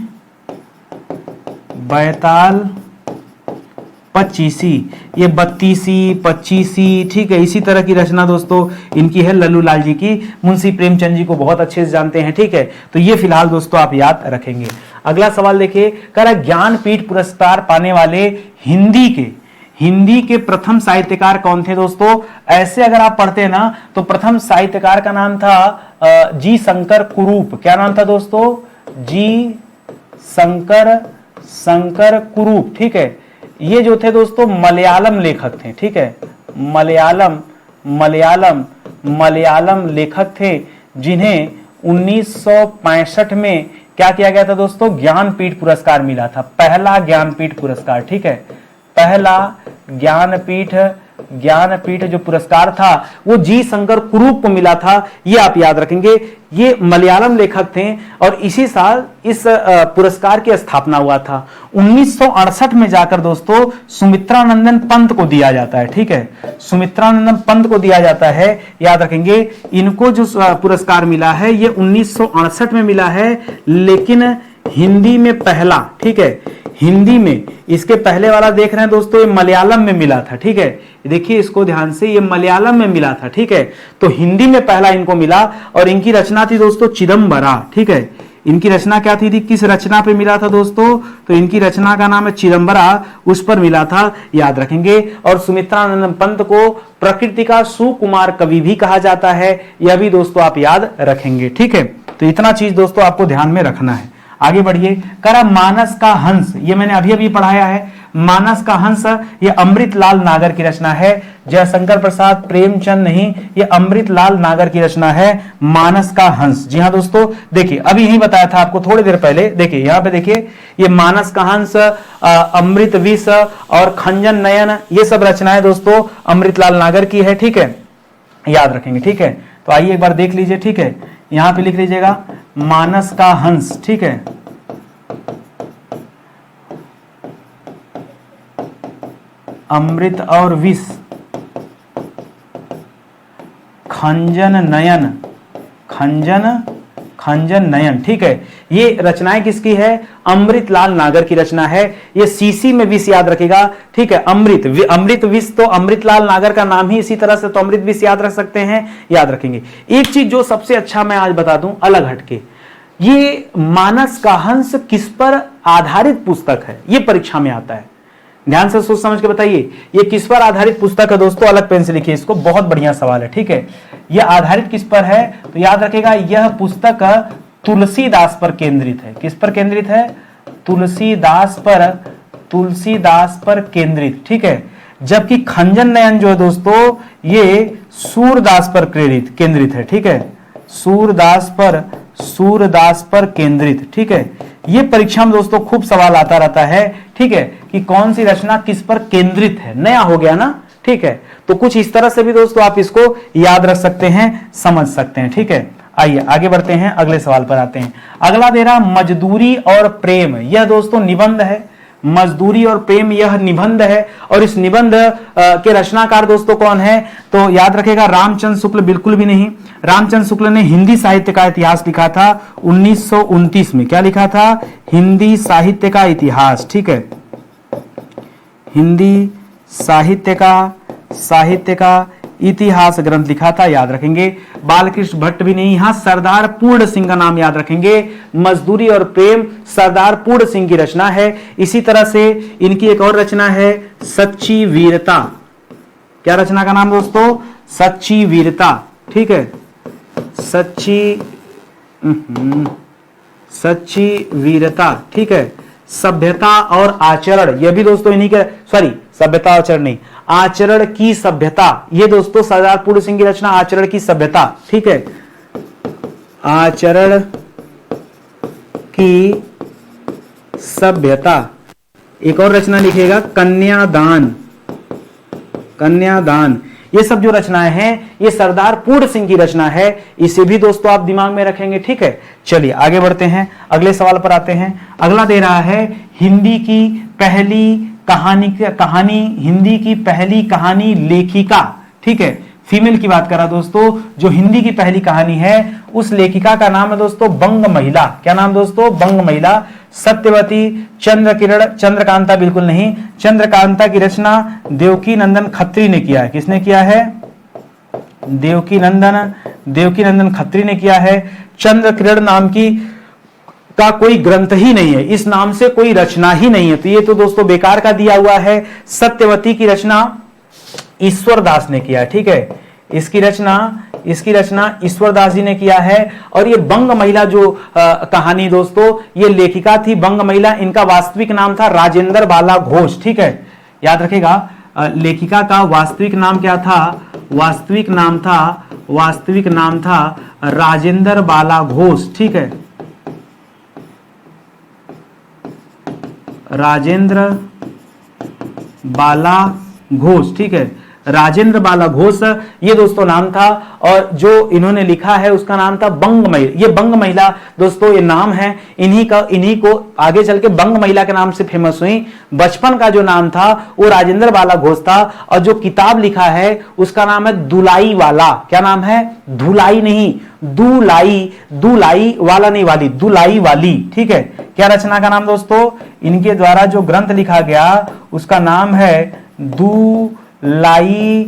बैताल पच्चीसी, ये बत्तीसी, पच्चीसी, ठीक है। इसी तरह की रचना दोस्तों इनकी है लल्लू लाल जी की। मुंशी प्रेमचंद जी को बहुत अच्छे से जानते हैं, ठीक है। तो ये फिलहाल दोस्तों आप याद रखेंगे। अगला सवाल देखिए, कह रहा ज्ञानपीठ पुरस्कार पाने वाले हिंदी के प्रथम साहित्यकार कौन थे दोस्तों? ऐसे अगर आप पढ़ते हैं ना तो प्रथम साहित्यकार का नाम था जी शंकर कुरूप। क्या नाम था दोस्तों? जी शंकर कुरूप, ठीक है। ये जो थे दोस्तों मलयालम लेखक थे, ठीक है। मलयालम लेखक थे जिन्हें 1965 में क्या किया गया था दोस्तों? ज्ञानपीठ पुरस्कार मिला था, पहला ज्ञानपीठ पुरस्कार, ठीक है। पहला ज्ञानपीठ जो पुरस्कार था वो जी शंकर कुरूप को मिला था, ये आप याद रखेंगे। ये मलयालम लेखक थे और इसी साल इस पुरस्कार की स्थापना हुआ था। 1968 में जाकर दोस्तों सुमित्रानंदन पंत को दिया जाता है, ठीक है। सुमित्रानंदन पंत को दिया जाता है, याद रखेंगे। इनको जो पुरस्कार मिला है ये 1968 में मिला है, लेकिन हिंदी में पहला, ठीक है। हिंदी में इसके पहले वाला देख रहे हैं दोस्तों, ये मलयालम में मिला था, ठीक है। देखिए इसको ध्यान से, ये मलयालम में मिला था, ठीक है। तो हिंदी में पहला इनको मिला और इनकी रचना थी दोस्तों चिदम्बरा, ठीक है। इनकी रचना क्या थी? किस रचना पे मिला था दोस्तों? तो इनकी रचना का नाम है चिदम्बरा, उस पर मिला था, याद रखेंगे। और सुमित्रानंदन पंत को प्रकृति का सुकुमार कवि भी कहा जाता है, यह भी दोस्तों आप याद रखेंगे, ठीक है। तो इतना चीज दोस्तों आपको ध्यान में रखना है। आगे बढ़िए, करा मानस का हंस, ये मैंने अभी पढ़ाया है। मानस का हंस ये अमृतलाल नागर की रचना है, जयशंकर प्रसाद प्रेमचंद नहीं, ये अमृतलाल नागर की रचना है मानस का हंस। जी हाँ दोस्तों, देखिए अभी यही बताया था आपको थोड़ी देर पहले। देखिए यहाँ पे देखिए, ये मानस का हंस, अमृत विष और खंजन नयन, ये सब रचनाएं दोस्तों अमृतलाल नागर की है, ठीक है। याद रखेंगे, ठीक है। तो आइए एक बार देख लीजिए, ठीक है। यहां पे लिख लीजिएगा मानस का हंस, ठीक है। अमृत और विष, खंजन नयन, ठीक है। ये रचनाएं किसकी है? अमृतलाल नागर की रचना है। ये सीसी में विष याद रखेगा, ठीक है। अमृत विष तो अमृतलाल नागर का नाम ही इसी तरह से, तो अमृत विष याद रख सकते हैं, याद रखेंगे। एक चीज जो सबसे अच्छा मैं आज बता दूं अलग हटके, ये मानस का हंस किस पर आधारित पुस्तक है? ये परीक्षा में आता है, ध्यान से सोच समझ के बताइए। ये किस पर आधारित पुस्तक है दोस्तों? अलग पेन से लिखिए इसको, बहुत बढ़िया सवाल है, ठीक है। यह आधारित किस पर है? तो याद रखेगा यह पुस्तक तुलसीदास पर केंद्रित है। किस पर केंद्रित है? तुलसीदास पर केंद्रित, ठीक है। जबकि खंजन नयन जो है दोस्तों ये सूरदास पर केंद्रित है, ठीक है। सूरदास पर केंद्रित, ठीक है। ये परीक्षा में दोस्तों खूब सवाल आता रहता है, ठीक है, कि कौन सी रचना किस पर केंद्रित है। नया हो गया ना, ठीक है। तो कुछ इस तरह से भी दोस्तों आप इसको याद रख सकते हैं, समझ सकते हैं, ठीक है। आइए आगे बढ़ते हैं, अगले सवाल पर आते हैं। अगला दे रहा मजदूरी और प्रेम, यह दोस्तों निबंध है। मजदूरी और प्रेम यह निबंध है, और इस निबंध के रचनाकार दोस्तों कौन है? तो याद रखेगा रामचंद्र शुक्ल बिल्कुल भी नहीं। रामचंद्र शुक्ल ने हिंदी साहित्य का इतिहास लिखा था 1929 में। क्या लिखा था? हिंदी साहित्य का इतिहास, ठीक है। हिंदी साहित्य का इतिहास ग्रंथ लिखा था, याद रखेंगे। बालकृष्ण भट्ट भी नहीं, यहां सरदार पूर्ण सिंह का नाम याद रखेंगे। मजदूरी और प्रेम सरदार पूर्ण सिंह की रचना है। इसी तरह से इनकी एक और रचना है सच्ची वीरता। क्या रचना का नाम दोस्तों? सच्ची वीरता, ठीक है। सच्ची वीरता, ठीक है। सभ्यता और आचरण, यह भी दोस्तों इन्हीं के, सभ्यता आचरण नहीं, आचरण की सभ्यता, ये दोस्तों सरदार पूर्ण सिंह की रचना आचरण की सभ्यता, ठीक है। आचरण की सभ्यता। एक और रचना लिखिएगा कन्यादान। ये सब जो रचनाएं हैं ये सरदार पूर्ण सिंह की रचना है, इसे भी दोस्तों आप दिमाग में रखेंगे, ठीक है। चलिए आगे बढ़ते हैं, अगले सवाल पर आते हैं। अगला दे रहा है हिंदी की पहली कहानी लेखिका, ठीक है। फीमेल की बात करा दोस्तों, जो हिंदी की पहली कहानी है उस लेखिका का नाम है दोस्तों बंग महिला। क्या नाम दोस्तों? बंग महिला। सत्यवती, चंद्रकिरण, चंद्रकांता बिल्कुल नहीं, चंद्रकांता की रचना देवकी नंदन खत्री ने किया है। किसने किया है? देवकी नंदन खत्री ने किया है। चंद्रकिरण नाम की का कोई ग्रंथ ही नहीं है, इस नाम से कोई रचना ही नहीं है, तो ये तो दोस्तों बेकार का दिया हुआ है। सत्यवती की रचना ईश्वर दास ने किया है, ठीक है, इसकी रचना ईश्वर दास जी ने किया है। और ये बंग महिला जो कहानी दोस्तों, ये लेखिका थी बंग महिला, इनका वास्तविक नाम था राजेंद्र बाला घोष, ठीक है, याद रखेगा। लेखिका का वास्तविक नाम क्या था? वास्तविक नाम था राजेंद्र बाला घोष, ठीक है, राजेंद्र बाला घोष, ठीक है, राजेंद्र बाला घोष ये दोस्तों नाम था। और जो इन्होंने लिखा है उसका नाम था बंग महिला। ये बंग महिला दोस्तों ये नाम है, इन्हीं को आगे चल के बंग महिला के नाम से फेमस हुई। बचपन का जो नाम था वो राजेंद्र बाला घोष था। और जो किताब लिखा है उसका नाम है दुलाई वाला। क्या नाम है? धुलाई नहीं, दुलाई वाला नहीं, वाली, दुलाई वाली, ठीक है। क्या रचना का नाम दोस्तों? इनके द्वारा जो ग्रंथ लिखा गया उसका नाम है दुलाई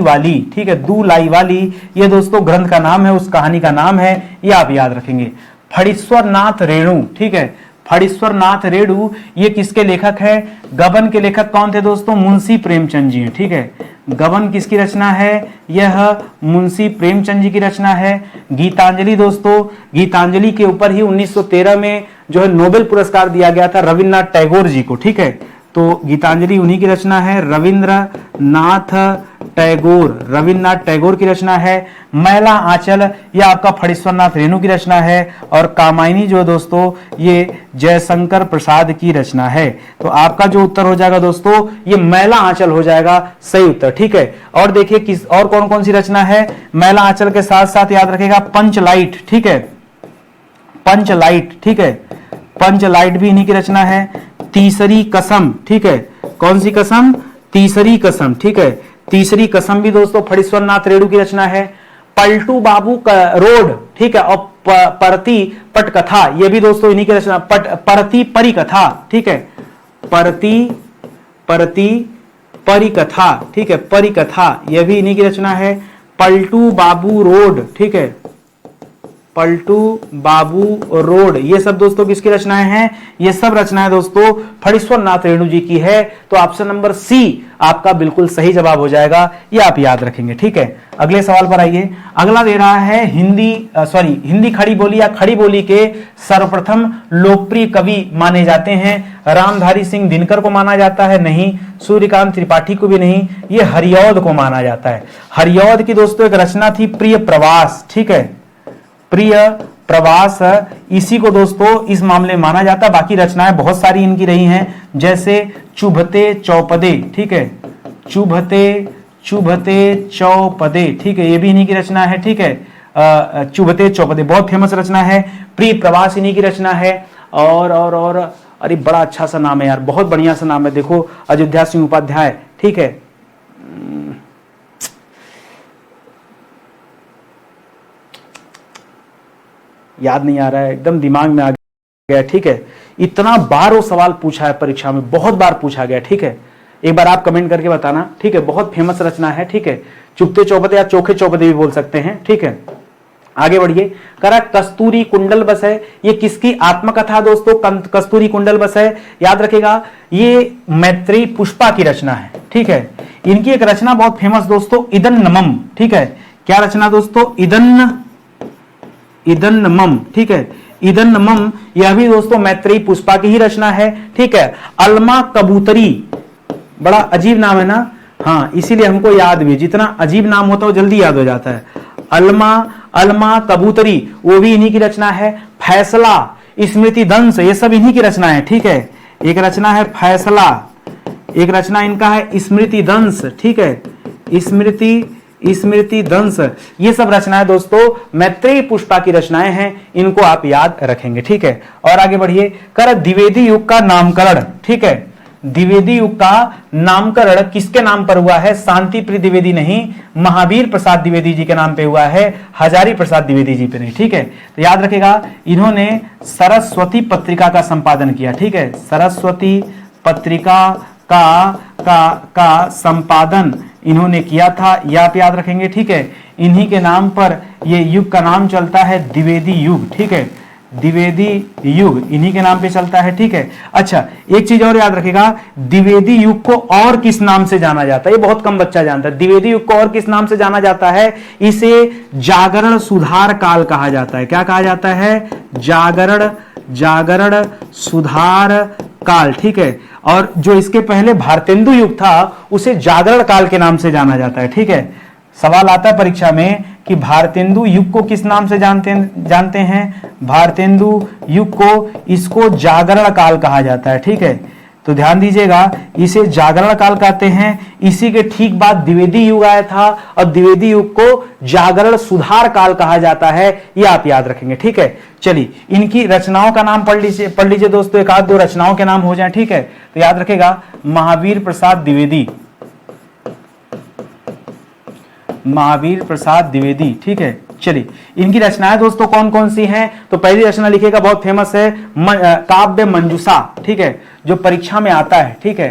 वाली, ठीक है, दुलाई वाली, ये दोस्तों ग्रंथ का नाम है, उस कहानी का नाम है, ये आप याद रखेंगे। फणीश्वर नाथ रेणु, ठीक है, फणीश्वर नाथ रेणु ये किसके लेखक है? गबन के लेखक कौन थे दोस्तों? मुंशी प्रेमचंद जी हैं, ठीक है। गबन किसकी रचना है? यह मुंशी प्रेमचंद जी की रचना है। गीतांजलि दोस्तों, गीतांजलि के ऊपर ही 1913 में जो है नोबेल पुरस्कार दिया गया था रविन्द्रनाथ टैगोर जी को, ठीक है। तो गीतांजलि उन्हीं की रचना है, रविन्द्रनाथ टैगोर की रचना है। मैला आंचल यह आपका फणीश्वरनाथ रेणु की रचना है। और कामायनी जो दोस्तों ये जयशंकर प्रसाद की रचना है। तो आपका जो उत्तर हो जाएगा दोस्तों ये मैला आंचल हो जाएगा सही उत्तर, ठीक है। और देखिए किस और कौन कौन सी रचना है। मैला आंचल के साथ साथ याद रखेगा पंचलाइट, ठीक है, पंचलाइट, ठीक है, पंचलाइट भी इन्हीं की रचना है। तीसरी कसम, ठीक है, कौन सी कसम? तीसरी कसम, ठीक है, तीसरी कसम भी दोस्तों फणीश्वरनाथ रेणु की रचना है। पलटू बाबू का रोड, ठीक है, और परती पटकथा ये भी दोस्तों इन्हीं की रचना। परती परिकथा, ठीक है, परती परिकथा, ठीक है, परिकथा यह भी इन्हीं की रचना है। पलटू बाबू रोड, ठीक है, पलटू बाबू रोड ये सब दोस्तों किसकी रचनाएं हैं? ये सब रचनाएं दोस्तों फणीश्वरनाथ रेणु जी की है। तो ऑप्शन नंबर सी आपका बिल्कुल सही जवाब हो जाएगा, ये आप याद रखेंगे, ठीक है। अगले सवाल पर आइए। अगला दे रहा है हिंदी खड़ी बोली या खड़ी बोली के सर्वप्रथम लोकप्रिय कवि माने जाते हैं। रामधारी सिंह दिनकर को माना जाता है? नहीं। सूर्यकांत त्रिपाठी को भी नहीं। ये हरिऔध को माना जाता है। हरिऔध की दोस्तों एक रचना थी प्रिय प्रवास, ठीक है, प्रिय प्रवास, इसी को दोस्तों इस मामले में माना जाता है। बाकी रचनाएं बहुत सारी इनकी रही हैं, जैसे चुभते चौपदे, ठीक है, चुभते चौपदे, ठीक है, ये भी इन्हीं की रचना है, ठीक है। चुभते चौपदे बहुत फेमस रचना है। प्रिय प्रवास इन्हीं की रचना है। और अरे बड़ा अच्छा सा नाम है यार, बहुत बढ़िया सा नाम है, देखो अयोध्या सिंह उपाध्याय, ठीक है, याद नहीं आ रहा है, एकदम दिमाग में आ गया, ठीक है। इतना बार वो सवाल पूछा है परीक्षा में, बहुत बार पूछा गया, ठीक है। एक बार आप कमेंट करके बताना, ठीक है। बहुत फेमस रचना है, ठीक है। चुपते चौपते या चोखे चौपते भी बोल सकते हैं, ठीक है। आगे बढ़िए। करा कस्तूरी कुंडल बस है, ये किसकी आत्मकथा दोस्तों? कस्तूरी कुंडल बस है, याद रखेगा। ये मैत्रेयी पुष्पा की रचना है, ठीक है। इनकी एक रचना बहुत फेमस दोस्तों इदन्नमम, ठीक है। क्या रचना दोस्तों? इदन्नमम, ठीक है, इदन्नमम यह भी दोस्तों मैत्रेयी पुष्पा की ही रचना है, ठीक है। अलमा कबूतरी बड़ा अजीब नाम है ना, हाँ, इसीलिए हमको याद भी, जितना अजीब नाम होता है वो जल्दी याद हो जाता है। अलमा कबूतरी वो भी इन्हीं की रचना है। फैसला, स्मृति दंश ये सब इन्हीं की रचना है, ठीक है। एक रचना है फैसला, एक रचना इनका है स्मृति दंश, ठीक है, स्मृति दंश ये सब रचनाएं दोस्तों मैत्रेयी पुष्पा की रचनाएं हैं, इनको आप याद रखेंगे, ठीक है। और आगे बढ़िए। कर द्विवेदी युग का नामकरण, ठीक है, द्विवेदी युग का नामकरण किसके नाम पर हुआ है? शांति प्रिय द्विवेदी नहीं, महावीर प्रसाद द्विवेदी जी के नाम पे हुआ है, हजारी प्रसाद द्विवेदी जी पे नहीं। ठीक है, तो याद रखेगा इन्होंने सरस्वती पत्रिका का संपादन किया। ठीक है, सरस्वती पत्रिका का संपादन इन्होंने किया था, ये आप याद रखेंगे। ठीक है, इन्हीं के नाम पर ये युग का नाम चलता है द्विवेदी युग। ठीक है, द्विवेदी युग इन्हीं के नाम पे चलता है। ठीक है, अच्छा एक चीज और याद रखेगा, द्विवेदी युग को और किस नाम से जाना जाता है? ये बहुत कम बच्चा जानता है। द्विवेदी युग को और किस नाम से जाना जाता है? इसे जागरण सुधार काल कहा जाता है। क्या कहा जाता है? जागरण सुधार काल। ठीक है, और जो इसके पहले भारतेंदु युग था उसे जागरण काल के नाम से जाना जाता है। ठीक है, सवाल आता है परीक्षा में कि भारतेंदु युग को किस नाम से जानते हैं? भारतेंदु युग को इसको जागरण काल कहा जाता है। ठीक है, तो ध्यान दीजिएगा, इसे जागरण काल कहते हैं। इसी के ठीक बाद द्विवेदी युग आया था और द्विवेदी युग को जागरण सुधार काल कहा जाता है, ये आप याद रखेंगे। ठीक है, चलिए इनकी रचनाओं का नाम पढ़ लीजिए दोस्तों, एक आध दो रचनाओं के नाम हो जाए। ठीक है, तो याद रखेगा महावीर प्रसाद द्विवेदी, महावीर प्रसाद द्विवेदी। ठीक है, चलिए इनकी रचनाएं दोस्तों कौन कौन सी हैं? तो पहली रचना लिखिएगा, बहुत फेमस है, काव्य मंजूषा। ठीक है, जो परीक्षा में आता है। ठीक है,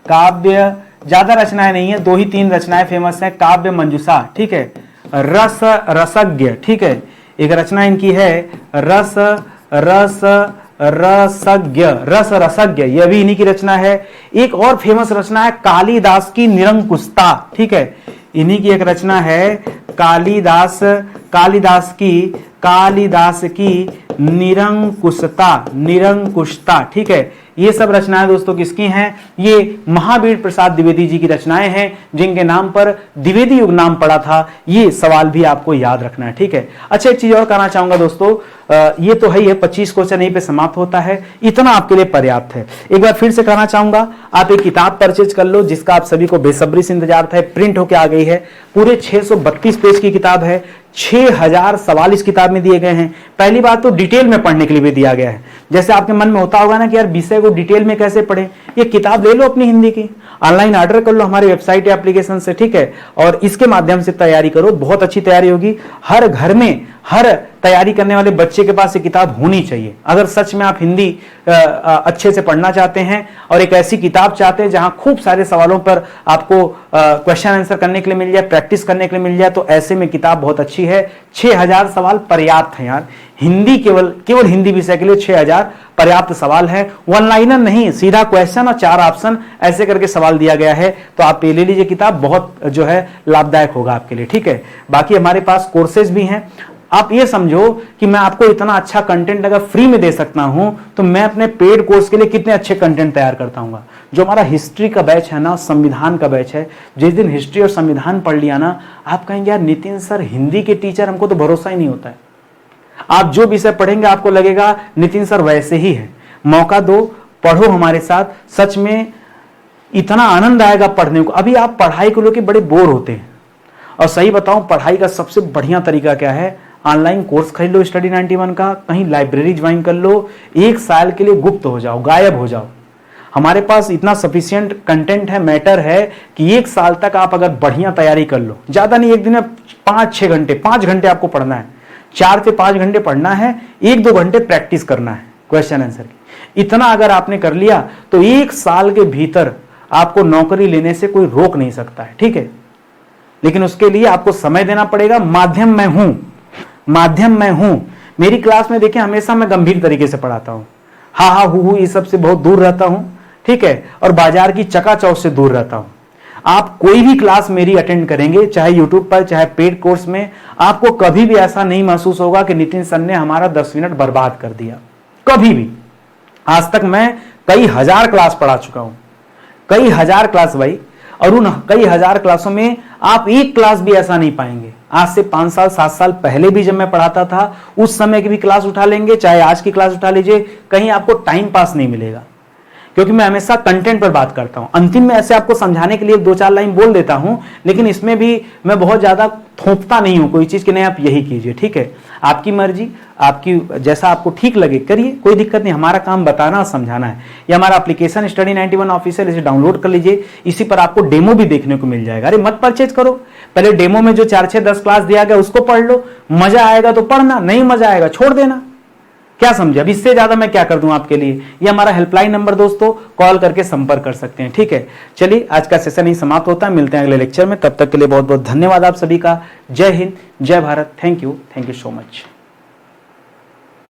काव्य, ज्यादा रचनाएं नहीं है, 2 ही 3 रचनाएं फेमस है, काव्य मंजूषा। ठीक है, रसज्ञ। ठीक है, एक रचना इनकी है रसज्ञ, यह भी इन्हीं की रचना है। एक और फेमस रचना है कालिदास की निरंकुशता। ठीक है, इन्हीं की एक रचना है कालिदास की निरंकुशता। ठीक है, ये सब रचनाएं दोस्तों किसकी हैं? ये महावीर प्रसाद द्विवेदी जी की रचनाएं हैं, जिनके नाम पर द्विवेदी युग नाम पड़ा था। ये सवाल भी आपको याद रखना है। ठीक है, अच्छा एक चीज और कहना चाहूंगा दोस्तों, ये तो है 25 क्वेश्चन यहीं पे समाप्त होता है, इतना आपके लिए पर्याप्त है। एक बार फिर से कहना चाहूंगा, आप एक किताब परचेज कर लो जिसका आप सभी को बेसब्री से इंतजार था, प्रिंट होके आ गई है, पूरे 632 पेज की किताब है, 6000 सवाल इस किताब में दिए गए हैं। पहली बात तो डिटेल में पढ़ने के लिए भी दिया गया है। जैसे आपके मन में होता होगा ना कि यार विषय को डिटेल में कैसे पढ़ें, ये किताब ले लो अपनी हिंदी की, ऑनलाइन ऑर्डर कर लो हमारी वेबसाइट या एप्लीकेशन से। ठीक है, और इसके माध्यम से तैयारी करो, बहुत अच्छी तैयारी होगी। हर घर में, हर तैयारी करने वाले बच्चे के पास ये किताब होनी चाहिए, अगर सच में आप हिंदी अच्छे से पढ़ना चाहते हैं और एक ऐसी किताब चाहते हैं जहां खूब सारे सवालों पर आपको क्वेश्चन आंसर करने के लिए मिल जाए, प्रैक्टिस करने के लिए मिल जाए, तो ऐसे में किताब बहुत अच्छी है। 6000 सवाल पर्याप्त है यार, हिंदी केवल हिंदी विषय के लिए 6000 पर्याप्त सवाल है। वन लाइनर नहीं, सीधा क्वेश्चन और 4 ऑप्शन ऐसे करके सवाल दिया गया है। तो आप ये ले लीजिए किताब, बहुत जो है लाभदायक होगा आपके लिए। ठीक है, बाकी हमारे पास कोर्सेज भी हैं। आप ये समझो कि मैं आपको इतना अच्छा कंटेंट अगर फ्री में दे सकता हूं, तो मैं अपने पेड कोर्स के लिए कितने अच्छे कंटेंट तैयार करता हूँ। जो हमारा हिस्ट्री का बैच है ना, संविधान का बैच है, जिस दिन हिस्ट्री और संविधान पढ़ लिया ना, आप कहेंगे यार नितिन सर हिंदी के टीचर, हमको तो भरोसा ही नहीं होता है। आप जो विषय पढ़ेंगे आपको लगेगा नितिन सर वैसे ही है। मौका दो, पढ़ो हमारे साथ, सच में इतना आनंद आएगा पढ़ने को। अभी आप पढ़ाई को लेकर बड़े बोर होते हैं, और सही बताऊं पढ़ाई का सबसे बढ़िया तरीका क्या है? ऑनलाइन कोर्स खरीद लो स्टडी 91 का, कहीं लाइब्रेरी ज्वाइन कर लो, 1 साल के लिए गुप्त हो जाओ, गायब हो जाओ। हमारे पास इतना सफिशिएंट कंटेंट है, मैटर है कि 1 साल तक आप अगर बढ़िया तैयारी कर लो, ज्यादा नहीं, एक दिन में 5-6 घंटे, 5 घंटे आपको पढ़ना है, 4 से 5 घंटे पढ़ना है, 1-2 घंटे प्रैक्टिस करना है क्वेश्चन आंसर की। इतना अगर आपने कर लिया तो 1 साल के भीतर आपको नौकरी लेने से कोई रोक नहीं सकता है। ठीक है, लेकिन उसके लिए आपको समय देना पड़ेगा। माध्यम मैं हूं। मेरी क्लास में देखिए हमेशा मैं गंभीर तरीके से पढ़ाता हूं, हा हु ये सब से बहुत दूर रहता हूं। ठीक है, और बाजार की चकाचौंध से दूर रहता हूं। आप कोई भी क्लास मेरी अटेंड करेंगे, चाहे यूट्यूब पर चाहे पेड कोर्स में, आपको कभी भी ऐसा नहीं महसूस होगा कि नितिन सर ने हमारा 10 मिनट बर्बाद कर दिया, कभी भी। आज तक मैं कई हजार क्लास पढ़ा चुका हूं, कई हजार क्लास भाई, और उन कई हजार क्लासों में आप एक क्लास भी ऐसा नहीं पाएंगे। आज से 5 साल 7 साल पहले भी जब मैं पढ़ाता था, उस समय की भी क्लास उठा लेंगे, चाहे आज की क्लास उठा लीजिए, कहीं आपको टाइम पास नहीं मिलेगा, क्योंकि मैं हमेशा कंटेंट पर बात करता हूं। अंतिम में ऐसे आपको समझाने के लिए 2-4 लाइन बोल देता हूं, लेकिन इसमें भी मैं बहुत ज्यादा थोपता नहीं हूं कोई चीज कि नहीं आप यही कीजिए। ठीक है, आपकी मर्जी, आपकी जैसा आपको ठीक लगे करिए, कोई दिक्कत नहीं। हमारा काम बताना और समझाना है। ये हमारा एप्लीकेशन स्टडी 91 ऑफिशियल, इसे डाउनलोड कर लीजिए। इसी पर आपको डेमो भी देखने को मिल जाएगा। अरे मत परचेज करो, पहले डेमो में जो 4, 6, 10 क्लास दिया गया उसको पढ़ लो। मजा आएगा तो पढ़ना, नहीं मजा आएगा छोड़ देना। क्या समझे? अब इससे ज्यादा मैं क्या कर दूं आपके लिए? ये हमारा हेल्पलाइन नंबर दोस्तों, कॉल करके संपर्क कर सकते हैं। ठीक है, चलिए आज का सेशन ही समाप्त होता है। मिलते हैं अगले लेक्चर में, तब तक के लिए बहुत बहुत धन्यवाद आप सभी का। जय हिंद, जय Bharat. Thank you so much.